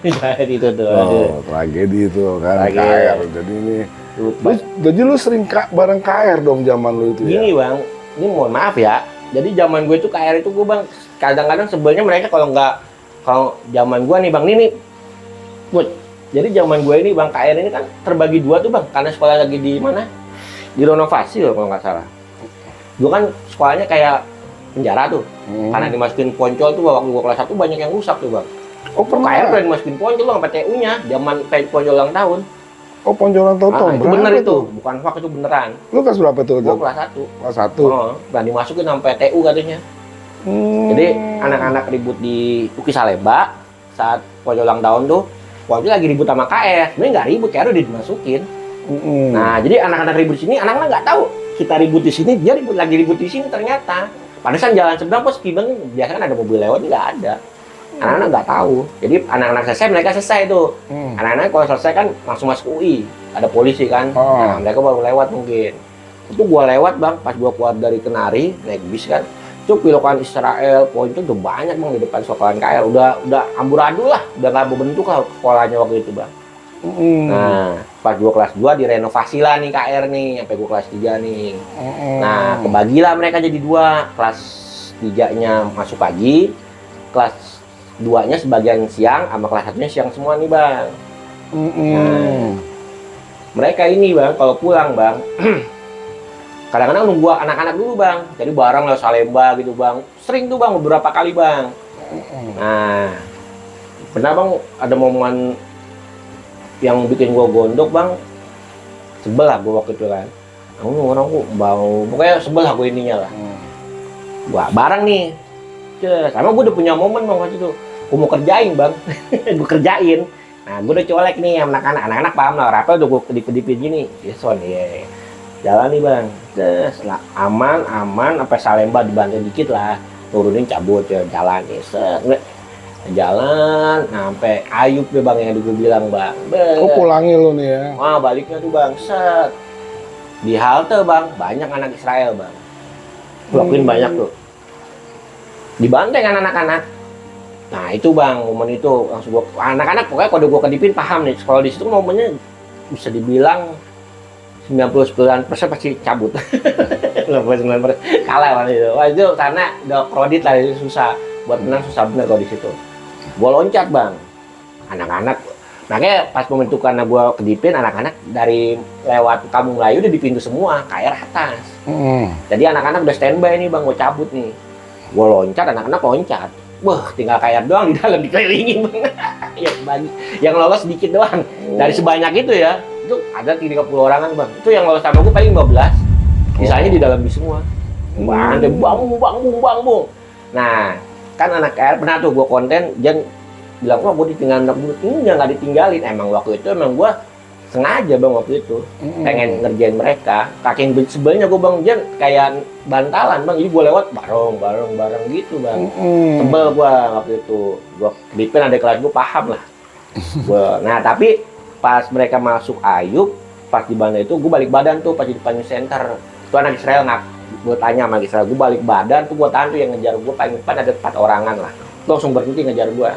Jadi itu tuh. Tragedi itu kan. Tragedi. KR. Jadi ini. Jadi lu sering bareng KR dong zaman lu itu ya? Gini bang, ini mohon maaf ya. Jadi zaman gue itu KR itu gue bang, kadang-kadang sebelnya mereka kalau zaman gue nih bang, ini Bud. Jadi zaman gue ini bang, KR ini kan terbagi 2 tuh bang, karena sekolah lagi di mana? Direnovasi loh kalau nggak salah. Gue kan sekolahnya kayak penjara tuh, karena dimasukin Poncol tuh waktu gua kelas 1 banyak yang rusak tuh bang. KR udah dimasukin Poncol bang, PTU-nya, zaman Poncol ulang tahun. Oh, Ponjolan Toto. Itu Berapa bener itu, tuh? bukan hoax, itu beneran. Lu kelas berapa tuh? Gua kelas 1. Kelas 1. Oh, dan dimasukin sampai TU katanya. Jadi anak-anak ribut di Uki Salemba saat pojok ulang tahun tuh, waktu itu lagi ribut sama KS. Sebenarnya nggak ribut, KR udah dimasukin. Nah, jadi anak-anak ribut di sini, anak-anak nggak tahu kita ribut di sini, dia lagi ribut di sini ternyata. Padahal jalan seberang pas skibang biasanya kan ada mobil lewat, nggak ada. Anak-anak nggak tahu. Jadi anak-anak selesai, mereka selesai tuh. Anak-anak kalau selesai kan langsung masuk UI, ada polisi kan. Nah, mereka baru lewat mungkin. Itu gua lewat bang, pas gua keluar dari Kenari naik bis kan. Itu pilokan Israel, poin itu udah banyak bang di depan sekolahan KR. Udah amburadul lah, udah nggak berbentuk lah sekolahnya waktu itu bang. Nah, pas gua kelas 2 direnovasi lah nih KR nih, sampai gua kelas 3 nih. Nah, kebagilah mereka jadi 2. Kelas 3-nya masuk pagi, kelas 2-nya sebagian siang, sama kelas 1-nya siang semua nih bang. Nah, mereka ini bang, kalau pulang bang, kadang-kadang nunggu anak-anak dulu bang, jadi bareng lah Salemba gitu bang. Sering tuh bang, beberapa kali bang. Nah, pernah bang ada momen yang bikin gua gondok bang, sebel lah gua waktu itu kan. Orang gua bau, pokoknya sebel lah gua ininya lah. Gua bareng nih, sama gua udah punya momen bang waktu itu. Gua mau kerjain bang, gua kerjain. Nah, gua udah colek nih sama anak-anak paham lah. Rapel udah gua kedip-kedipin gini, Jason ya. Jalan nih bang, aman, sampai Salemba dibantu dikit lah. Turunin cabut ya, jalan nih, jalan, sampai Ayub deh bang yang gue bilang bang. Oh, pulangnya lu nih ya? Wah, baliknya tuh bang, set. Di halte bang, banyak anak Israel bang. Lakuin banyak tuh. Dibantai kan anak-anak. Nah itu bang, momen itu langsung gua, anak-anak pokoknya kalau gua kedipin paham nih. Kalau di situ momennya bisa dibilang 99% pasti cabut. 99% kalah waktu itu. Wah itu karena udah kredit lah, itu susah. Buat menang susah bener kalau di situ. Gua loncat bang, anak-anak. Makanya pas momentu karena gua kedipin, anak-anak dari lewat Kampung Melayu udah di pintu semua, KR atas. Jadi anak-anak udah standby nih bang, gua cabut nih. Gua loncat, anak-anak loncat. Wah, tinggal KR doang di dalam dikelilingin bang. yang lolos sedikit doang. Dari sebanyak itu ya, itu ada 30 orangan bang. Itu yang lolos sama gua paling 15. Misalnya di dalam bis semua. Bang, bang. Nah, kan anak KR pernah tuh gua konten, jangan bilang, wah gue ditinggalin anak bulut. Ini nggak ditinggalin, emang waktu itu emang gue sengaja bang waktu itu pengen ngerjain mereka. Kaking sebelnya gue bang, Jan kayak bantalan bang, jadi gue lewat bareng gitu bang. Sebel gue waktu itu, gue dipin ada kelas gue paham lah. Nah tapi pas mereka masuk Ayub, pas di bandar itu gue balik badan tuh pas di depan center. Itu anak Israel gue tanya sama Israel, gue balik badan tuh gue tahan tuh yang ngejar gue paling depan ada 4 orangan lah. Tuh langsung berhenti ngejar gue.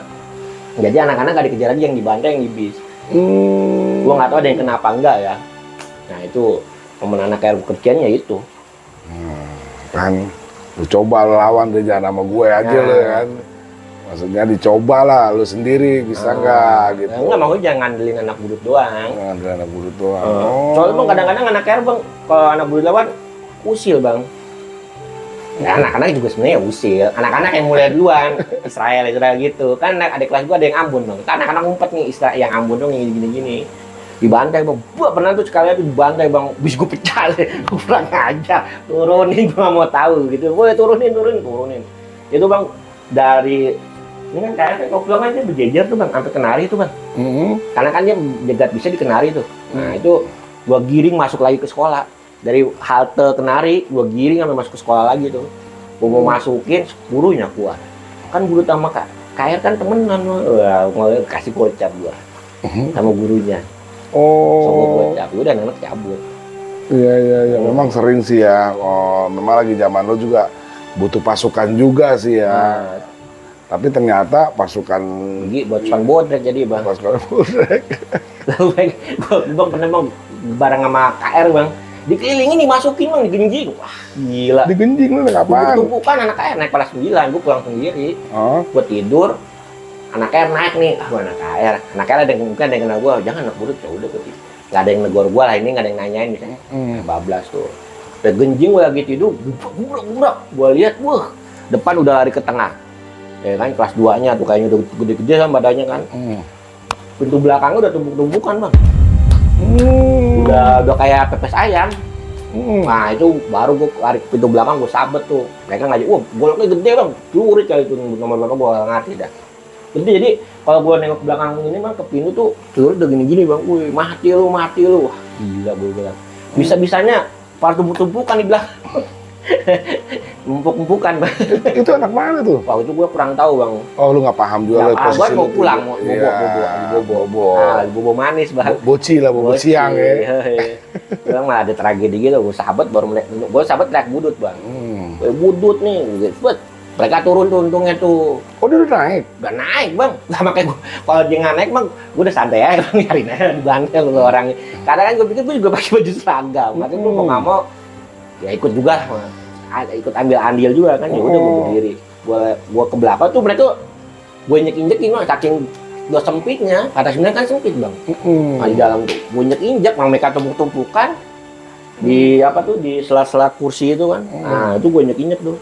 Jadi anak-anak gak dikejar lagi yang di bantai, yang di bis. Gua nggak tahu ada yang kenapa enggak ya. Nah itu temen anak kayak kerjaan ya itu. Kan lu coba lawan deh, jangan sama gue aja lo kan. Maksudnya dicoba lah lu sendiri bisa nggak gitu. Enggak, mau jangan ngandelin anak budut doang. Ngandelin anak budut doang. Soalnya bang kadang-kadang anak kayak bang, kalau anak budut lawan usil bang. Nah, anak-anak juga sebenarnya usil. Anak-anak yang mulai duluan, Israel gitu. Kan adik kelas gua ada yang Ambon bang. Kan anak-anak ngumpet nih, Israel yang Ambon dong yang gini-gini. Dibantai bang. Gua pernah tuh sekali tuh dibantai bang. Bis gua pecah. Gua kurang ajar. Turunin, gua mau tahu gitu. Boleh turunin. Itu bang dari ini kan kayak kalau pulang aja berjejer tuh bang, sampai Kenari tuh bang. Karena kan dia jegat bisa di Kenari tuh. Nah itu gua giring masuk lagi ke sekolah. Dari halte Kenari, gue giring sampai masuk ke sekolah lagi tuh. Gue mau masukin, gurunya keluar. Kan guru sama KR kan temenan. Wah, mau kasih gocap gue. Sama gurunya. Oh. Gocap, udah anak cabut. Iya. Memang sering sih ya. Oh, memang lagi zaman lo juga butuh pasukan juga sih ya. Tapi ternyata pasukan Pasukan bodrek jadi bang. Pasukan bodrek. Bang pernah bang, bareng sama KR bang. Dikelilingin, dimasukin bang, digenjing. Wah gila. Digenjing lu ngapain? Tumpukan anak KR naik kelas 9, gue pulang sendiri. Gue tidur, anak KR naik nih. Anak KR. Anak KR ada yang mungkin ada yang kenal gue, jangan anak buruk ya udah gue tidur. Gak ada yang negor gue lah, ini gak ada yang nanyain misalnya. Bablas tuh. Udah genjing gue lagi tidur, burak. Gue lihat, wah depan udah lari ke tengah. Ya kan kelas 2-nya tuh kayaknya udah gede-gede sama badannya kan. Pintu belakangnya udah tumpuk-tumpukan bang. Udah kayak pepes ayam. Nah itu baru gue lari ke pintu belakang, gue sabet tuh. Mereka ngajak, wah goloknya gede bang, lurit kali itu nomor belakang gue gak ngerti dah. Gede, jadi kalau gue nengok ke belakang ini bang, ke pintu tuh lurit udah gini-gini bang, wih mati lu. Wah gila gue bilang. Bisa-bisanya para tumpuk-tumpukan di belakang. Mumpuk-mumpukan bang. Itu anak mana tuh? Wah itu gue kurang tahu bang. Oh lu nggak paham juga. Gue mau pulang, mau bobo. bobo manis bang. Boci lah, bobo siang ya. Bilang malah ada tragedi gitu, gue sahabat baru melihat, gue sahabat teriak budut bang. Budut nih, gitu. Mereka turun tuh untungnya tuh. Oh dia udah naik? Udah naik bang, sama kayak gue. Kalau dia nggak naik bang, gue udah santai aja bang, nyariin aja di bantel lu orangnya. Karena kan gue pikir gue juga pakai baju seragam, makanya gue mau nggak mau ya ikut juga, ikut ambil andil juga kan. Ya udah gue berdiri, gue ke belakang tuh mereka tuh gue injek-injekin bang, saking udah sempitnya, kata sebenarnya kan sempit bang. Nah, di dalam tuh gue injek-injek, mereka tumpuk-tumpukan di apa tuh di sela-sela kursi itu kan. Nah itu gue injek-injek tuh.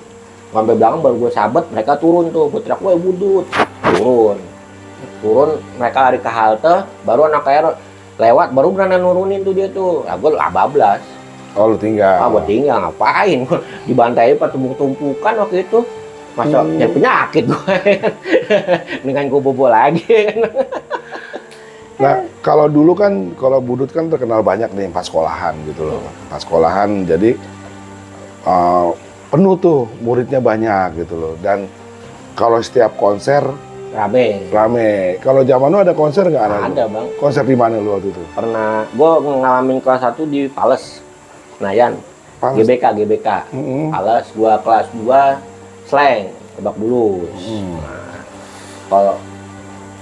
Sampai belakang baru gue sabet, mereka turun tuh, gue teriak, wah budut, turun, mereka lari ke halte, baru anak air lewat, baru berani nurunin tuh dia tuh, gue bablas. Oh lu tinggal? Gue tinggal, ngapain, dibantai pak tumpuk-tumpukan waktu itu, masa jadi penyakit gue, dengan gue bobo lagi. Nah kalau dulu kan, kalau budut kan terkenal banyak nih pas sekolahan gitu loh, pas sekolahan jadi penuh tuh, muridnya banyak gitu loh. Dan kalau setiap konser rame. Kalau zaman lu ada konser nggak? Ada bang. Konser di mana lu waktu itu? Pernah, gue ngalamin kelas 1 di Pales, Senayan. Pales? GBK. Pales, gue kelas 2 Slang, Lebak Bulus. Nah, kalau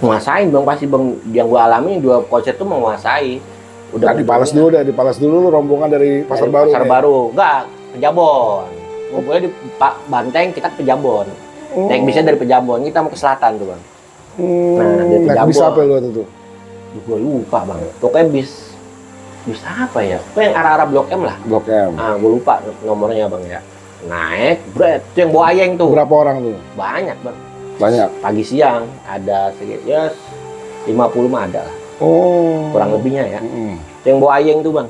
nguasain bang, pasti bang, yang gue alami 2 konser tuh menguasai. Udah di Pales dulu deh, di Pales dulu lu rombongan dari Pasar Baru. Pasar Baru, enggak, Pejabon. Ngumpulnya di Banteng, kita ke Pejabon. Naik bisnya dari Pejabon, kita mau ke selatan tuh bang. Nah, dari naik Pejabon. bis apa lu waktu itu? Gue lupa bang, pokoknya bis apa ya? Pokoknya yang arah-arah Blok M lah. Blok M. Gue lupa nomornya bang ya. Naik, bret, itu yang bawa ayeng tuh. Berapa orang tuh? Banyak bang. Banyak? Pagi siang, ada sekitar, ya 50 mah ada lah. Oh. Kurang lebihnya ya. Itu yang bawa ayeng tuh bang.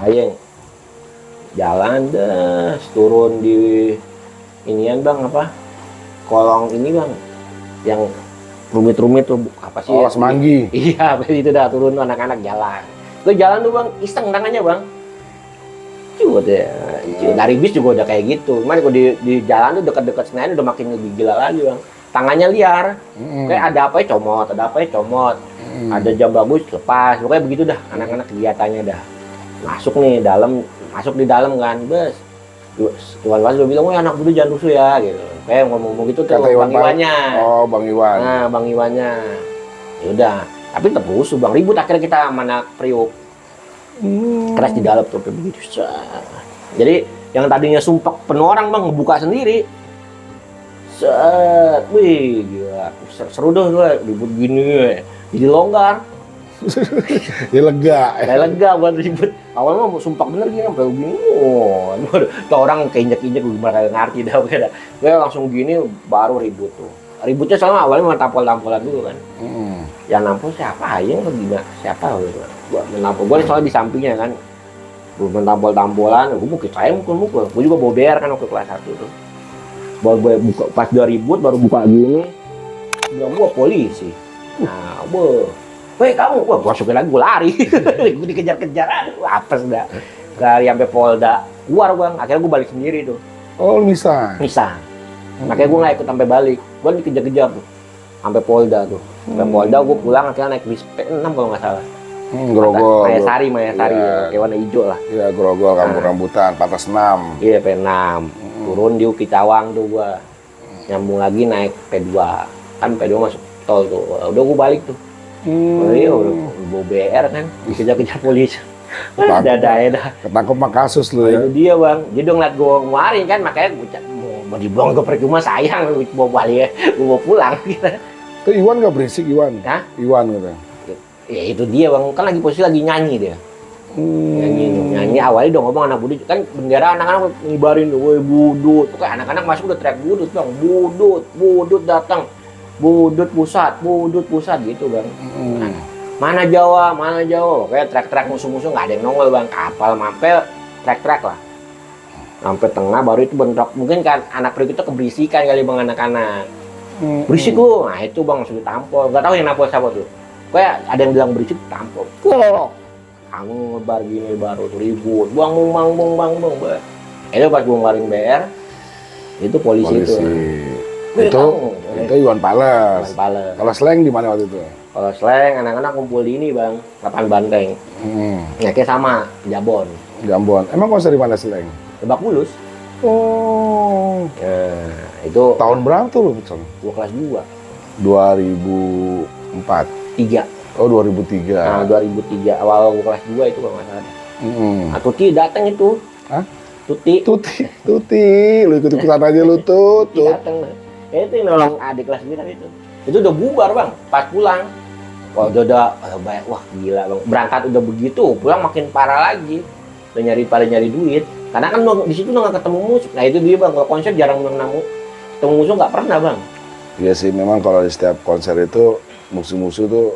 Ayeng. Jalan deh, turun di inian bang, apa? Kolong ini bang, yang rumit-rumit tuh, apa sih? Oh, Semanggi. Iya, itu dah, turun tuh anak-anak jalan. Gue jalan tuh bang, iseng tangannya bang. Cuy deh, dari bis juga udah kayak gitu. Cuman kalau di jalan tuh dekat-dekat Senayan udah makin lebih gila lagi bang. Tangannya liar, kayak ada apa ya comot. Ada jam bagus lepas, pokoknya begitu dah. Anak-anak kegiatannya dah. Masuk di dalam kan, bes. Tuan Mas udah bilang, wah anak dulu jangan rusuh ya, gitu. Kayak ngomong gitu tuh Bang Iwannya. Oh, Bang Iwan. Nah, Bang Iwannya. Ya udah, tapi tetap rusuh bang. Ribut akhirnya kita sama anak Priok. Keras di dalam tuh, begitu. Jadi yang tadinya sumpah penuh orang bang, ngebuka sendiri. Wih, gila. Seru dah, ribut gini. Jadi longgar. Dia lega. Buat ribut. Awalnya mau sumpah bener gini, sampai begini. Tuh orang keinjek-injek, gue gimana ngerti dah. Gue langsung gini, baru ribut tuh. Ributnya soalnya awalnya mau tampol-tampolan dulu kan. Yang nampol siapa aja, gimana? Siapa gitu. Gue menampol, gue soalnya di sampingnya kan. Gue tampol-tampolan, gue mukul. Gue juga bawa BR kan waktu kelas 1 tuh. Baru gue buka, pas 2 ribut, baru buka gini. Bilang gue polisi. Nah, weh kamu, gue masukin lagi, gue lari. Gue dikejar-kejar, apes dah. Lari sampai Polda, keluar bang. Akhirnya gue balik sendiri tuh. Oh, bisa? Makanya gue nggak ikut sampai balik. Gue dikejar-kejar tuh. Sampai Polda tuh. Sampai Polda gue pulang, akhirnya naik bis P6 kalau nggak salah. Grogol. Mayasari, ya. kayak warna hijau lah. Iya, Grogol, Kampung Rambutan, Patas 6. Iya, P6. Turun di Uki Cawang tuh gue. Nyambung lagi naik P2. Kan P2 masuk tol tuh. Udah gue balik tuh. Iya, udah bawa BR kan, dikejar-kejar polisi. Dah. Ketangkep mah kasus lu ya. Itu dia bang, dia udah ngeliat gue kemarin kan, makanya gue mau dibuang ke percuma sayang, gue bawa balik, gue bawa pulang gitu. Tuh Iwan gak berisik Iwan? Hah? Iwan gitu. Ya itu dia bang, kan lagi posisi lagi nyanyi dia. Nyanyi awalnya udah ngomong anak budut, kan bendera anak-anak ngibarin tuh, woi budut. Pokoknya anak-anak masuk udah teriak budut bang, budut datang. Budut pusat gitu bang. Nah, Mana Jawa, mana Jawa. Kayak trek-trek musuh-musuh nggak ada yang nongol bang. Kapal mapel, trek-trek lah. Sampai tengah baru itu bentrok. Mungkin kan anak peri itu keberisikan kali bang anak-anak. Berisik lu. Nah itu bang langsung ditampol. Gak tahu yang nampol siapa tuh. Kayak ada yang bilang berisik tampol. Kok angin ngebar gini baru tuh ribut. Bang. Itu pas bongkarin BR itu polisi. Itu. Itu Iwan Pales. Kalau slang di mana waktu itu? Kalau slang anak-anak kumpul di ini bang, lapangan banteng. Ya kayak sama, Jabon. Emang konser di mana slang? Lebak Bulus. Oh. Ya, itu Tahun berapa tuh lu, Son? gua kelas 2. 2004. 3. Oh, 2003. Nah, 2003 awal gua kelas 2 itu kalau nggak salah. Nah, Tuti datang itu. Hah? Tuti Lu ikut-ikutan aja lu tuh. datang. Itu yang nolong adik kelas 9 itu. Itu udah bubar bang, pas pulang. Wah udah banyak, wah gila bang. Berangkat udah begitu, pulang makin parah lagi. Udah nyari duit. Karena kan di situ udah nggak ketemu musuh. Nah itu dia bang, kalau konser jarang ketemu musuh nggak pernah bang. Iya sih, memang kalau di setiap konser itu musuh-musuh tuh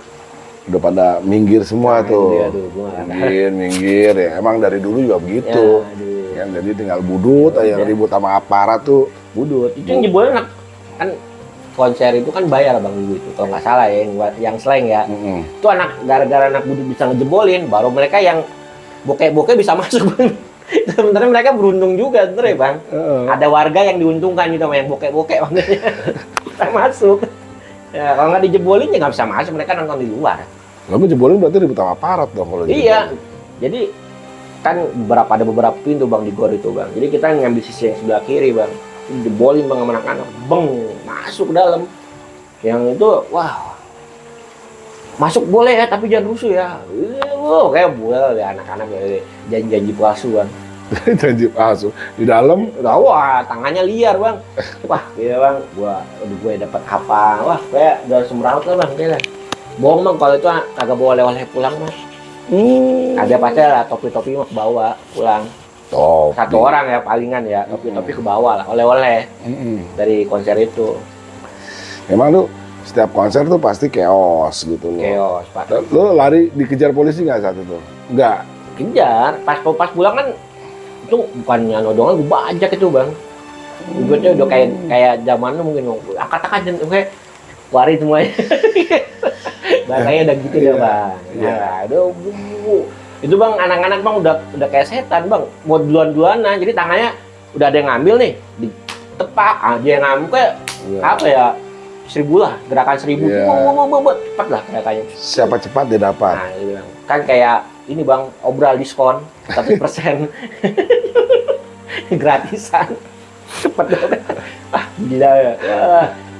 udah pada minggir semua tuh. Iya, aduh, gua nggak tahu. minggir ya. Emang dari dulu juga begitu. Ya, aduh. Kan jadi tinggal budut aja Ya. ribut sama aparat tuh. Budut. Itu yang jebolnya anak kan konser itu kan bayar bang dulu itu kalau nggak salah ya yang slang ya. Itu anak gara-gara anak budut bisa ngejebolin, baru mereka yang bokeh bisa masuk bang. Sebenarnya mereka beruntung juga sebenarnya bang. Ada warga yang diuntungkan gitu sama yang bokeh makanya bisa masuk. Ya, kalau nggak dijebolin ya nggak bisa masuk, mereka nonton di luar. Lalu jebolin berarti ribut sama aparat dong kalau Iya, jadi kan ada beberapa pintu bang di gor itu bang. Jadi kita ngambil sisi yang sebelah kiri bang, jebolin bang sama anak-anak, masuk ke dalam. Yang itu, wah, masuk boleh ya, tapi jangan rusuh ya. Kayak buel ya anak-anak ya, janji-janji palsu bang. janji palsu di dalam. Wah, tangannya liar bang. Wah, iya bang, gue dapat apa? Wah, kayak udah semeraut lah bang, kayaknya. Bohong bang, kalau itu kagak bawa oleh-oleh pulang mas. Ada pasti lah topi-topi mah bawa pulang. Satu orang ya palingan ya, topi-topi ke bawah lah, oleh-oleh dari konser itu. Emang lu setiap konser tuh pasti chaos gitu loh. Chaos, Pak. Lu lari dikejar polisi nggak saat itu? Nggak. Kejar, pas pulang kan itu bukannya nodongan, gue bajak itu bang. Gue tuh udah kayak zaman lu mungkin angkat-angkat kayak lari semuanya. Bahasanya udah gitu ya bang. Ya, itu bang anak-anak bang udah kayak setan bang, mau duluan-duluanan. Jadi tangannya udah ada yang ngambil nih, ditepak aja yang ngambil kayak apa ya 1000 lah, gerakan 1000 cepat lah gerakannya. Siapa cepat dia dapat. Nah, gitu bang. Kan kayak ini bang, obral diskon 100%. Gratisan. Cepet banget. Ah, gila ya.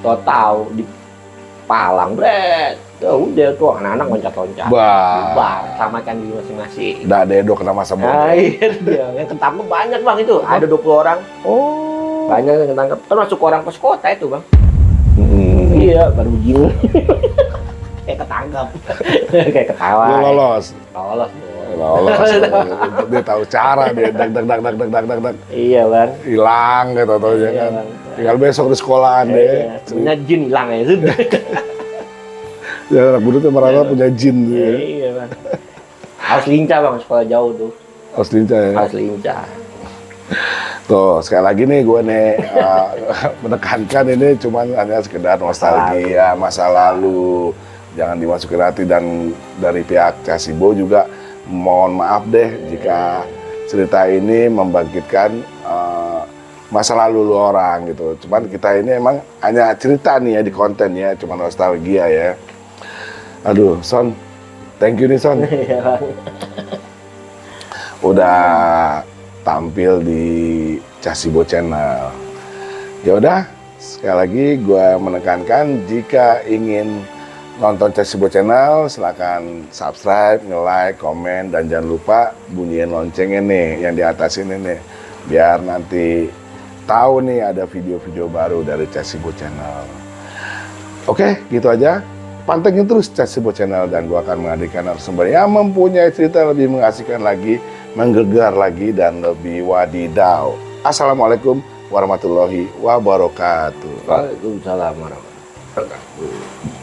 Tahu di palang, bret. Ya udah tuh anak-anak loncat-loncat. Sama kan di masing-masing. Nggak ada edo kena masa bodoh. Nah, iya, yang ketangkep banyak bang itu. Ada 20 orang. Oh. Banyak yang ketangkep. Termasuk orang pos kota itu bang. Iya, baru begini. Kayak ketangkep. Kayak ketawa. Lu lolos. Lolos. Dia tahu cara, dia dag. Iya bang. Hilang gitu tau aja kan. Bang. Tinggal besok di sekolahan deh. Punya jin hilang ya sudah. Ya anak budut yang merasa punya jin tuh ya. Iya bang. Harus lincah bang, sekolah jauh tuh. Harus lincah ya. Harus lincah. Tuh sekali lagi nih gue nih menekankan ini cuman hanya sekedar nostalgia masa lalu. Jangan dimasukin hati, dan dari pihak Casibo juga mohon maaf deh jika cerita ini membangkitkan masa lalu lu orang gitu. Cuman kita ini emang hanya cerita nih ya di konten ya, cuma nostalgia ya. Aduh, Son, thank you nih Son. Udah tampil di Casibo Channel. Ya udah, sekali lagi gue menekankan jika ingin nonton Casibo Channel, silakan subscribe, nge-like, komen, dan jangan lupa bunyiin loncengnya nih yang di atas ini nih, biar nanti tahu nih ada video-video baru dari Casibo Channel. Oke, gitu aja. Pantengin terus Casibo Channel dan gua akan menghadirkan narasumber yang mempunyai cerita lebih mengasihkan lagi, menggelegar lagi, dan lebih wadidaw. Assalamualaikum warahmatullahi wabarakatuh. Waalaikumsalam warahmatullahi wabarakatuh.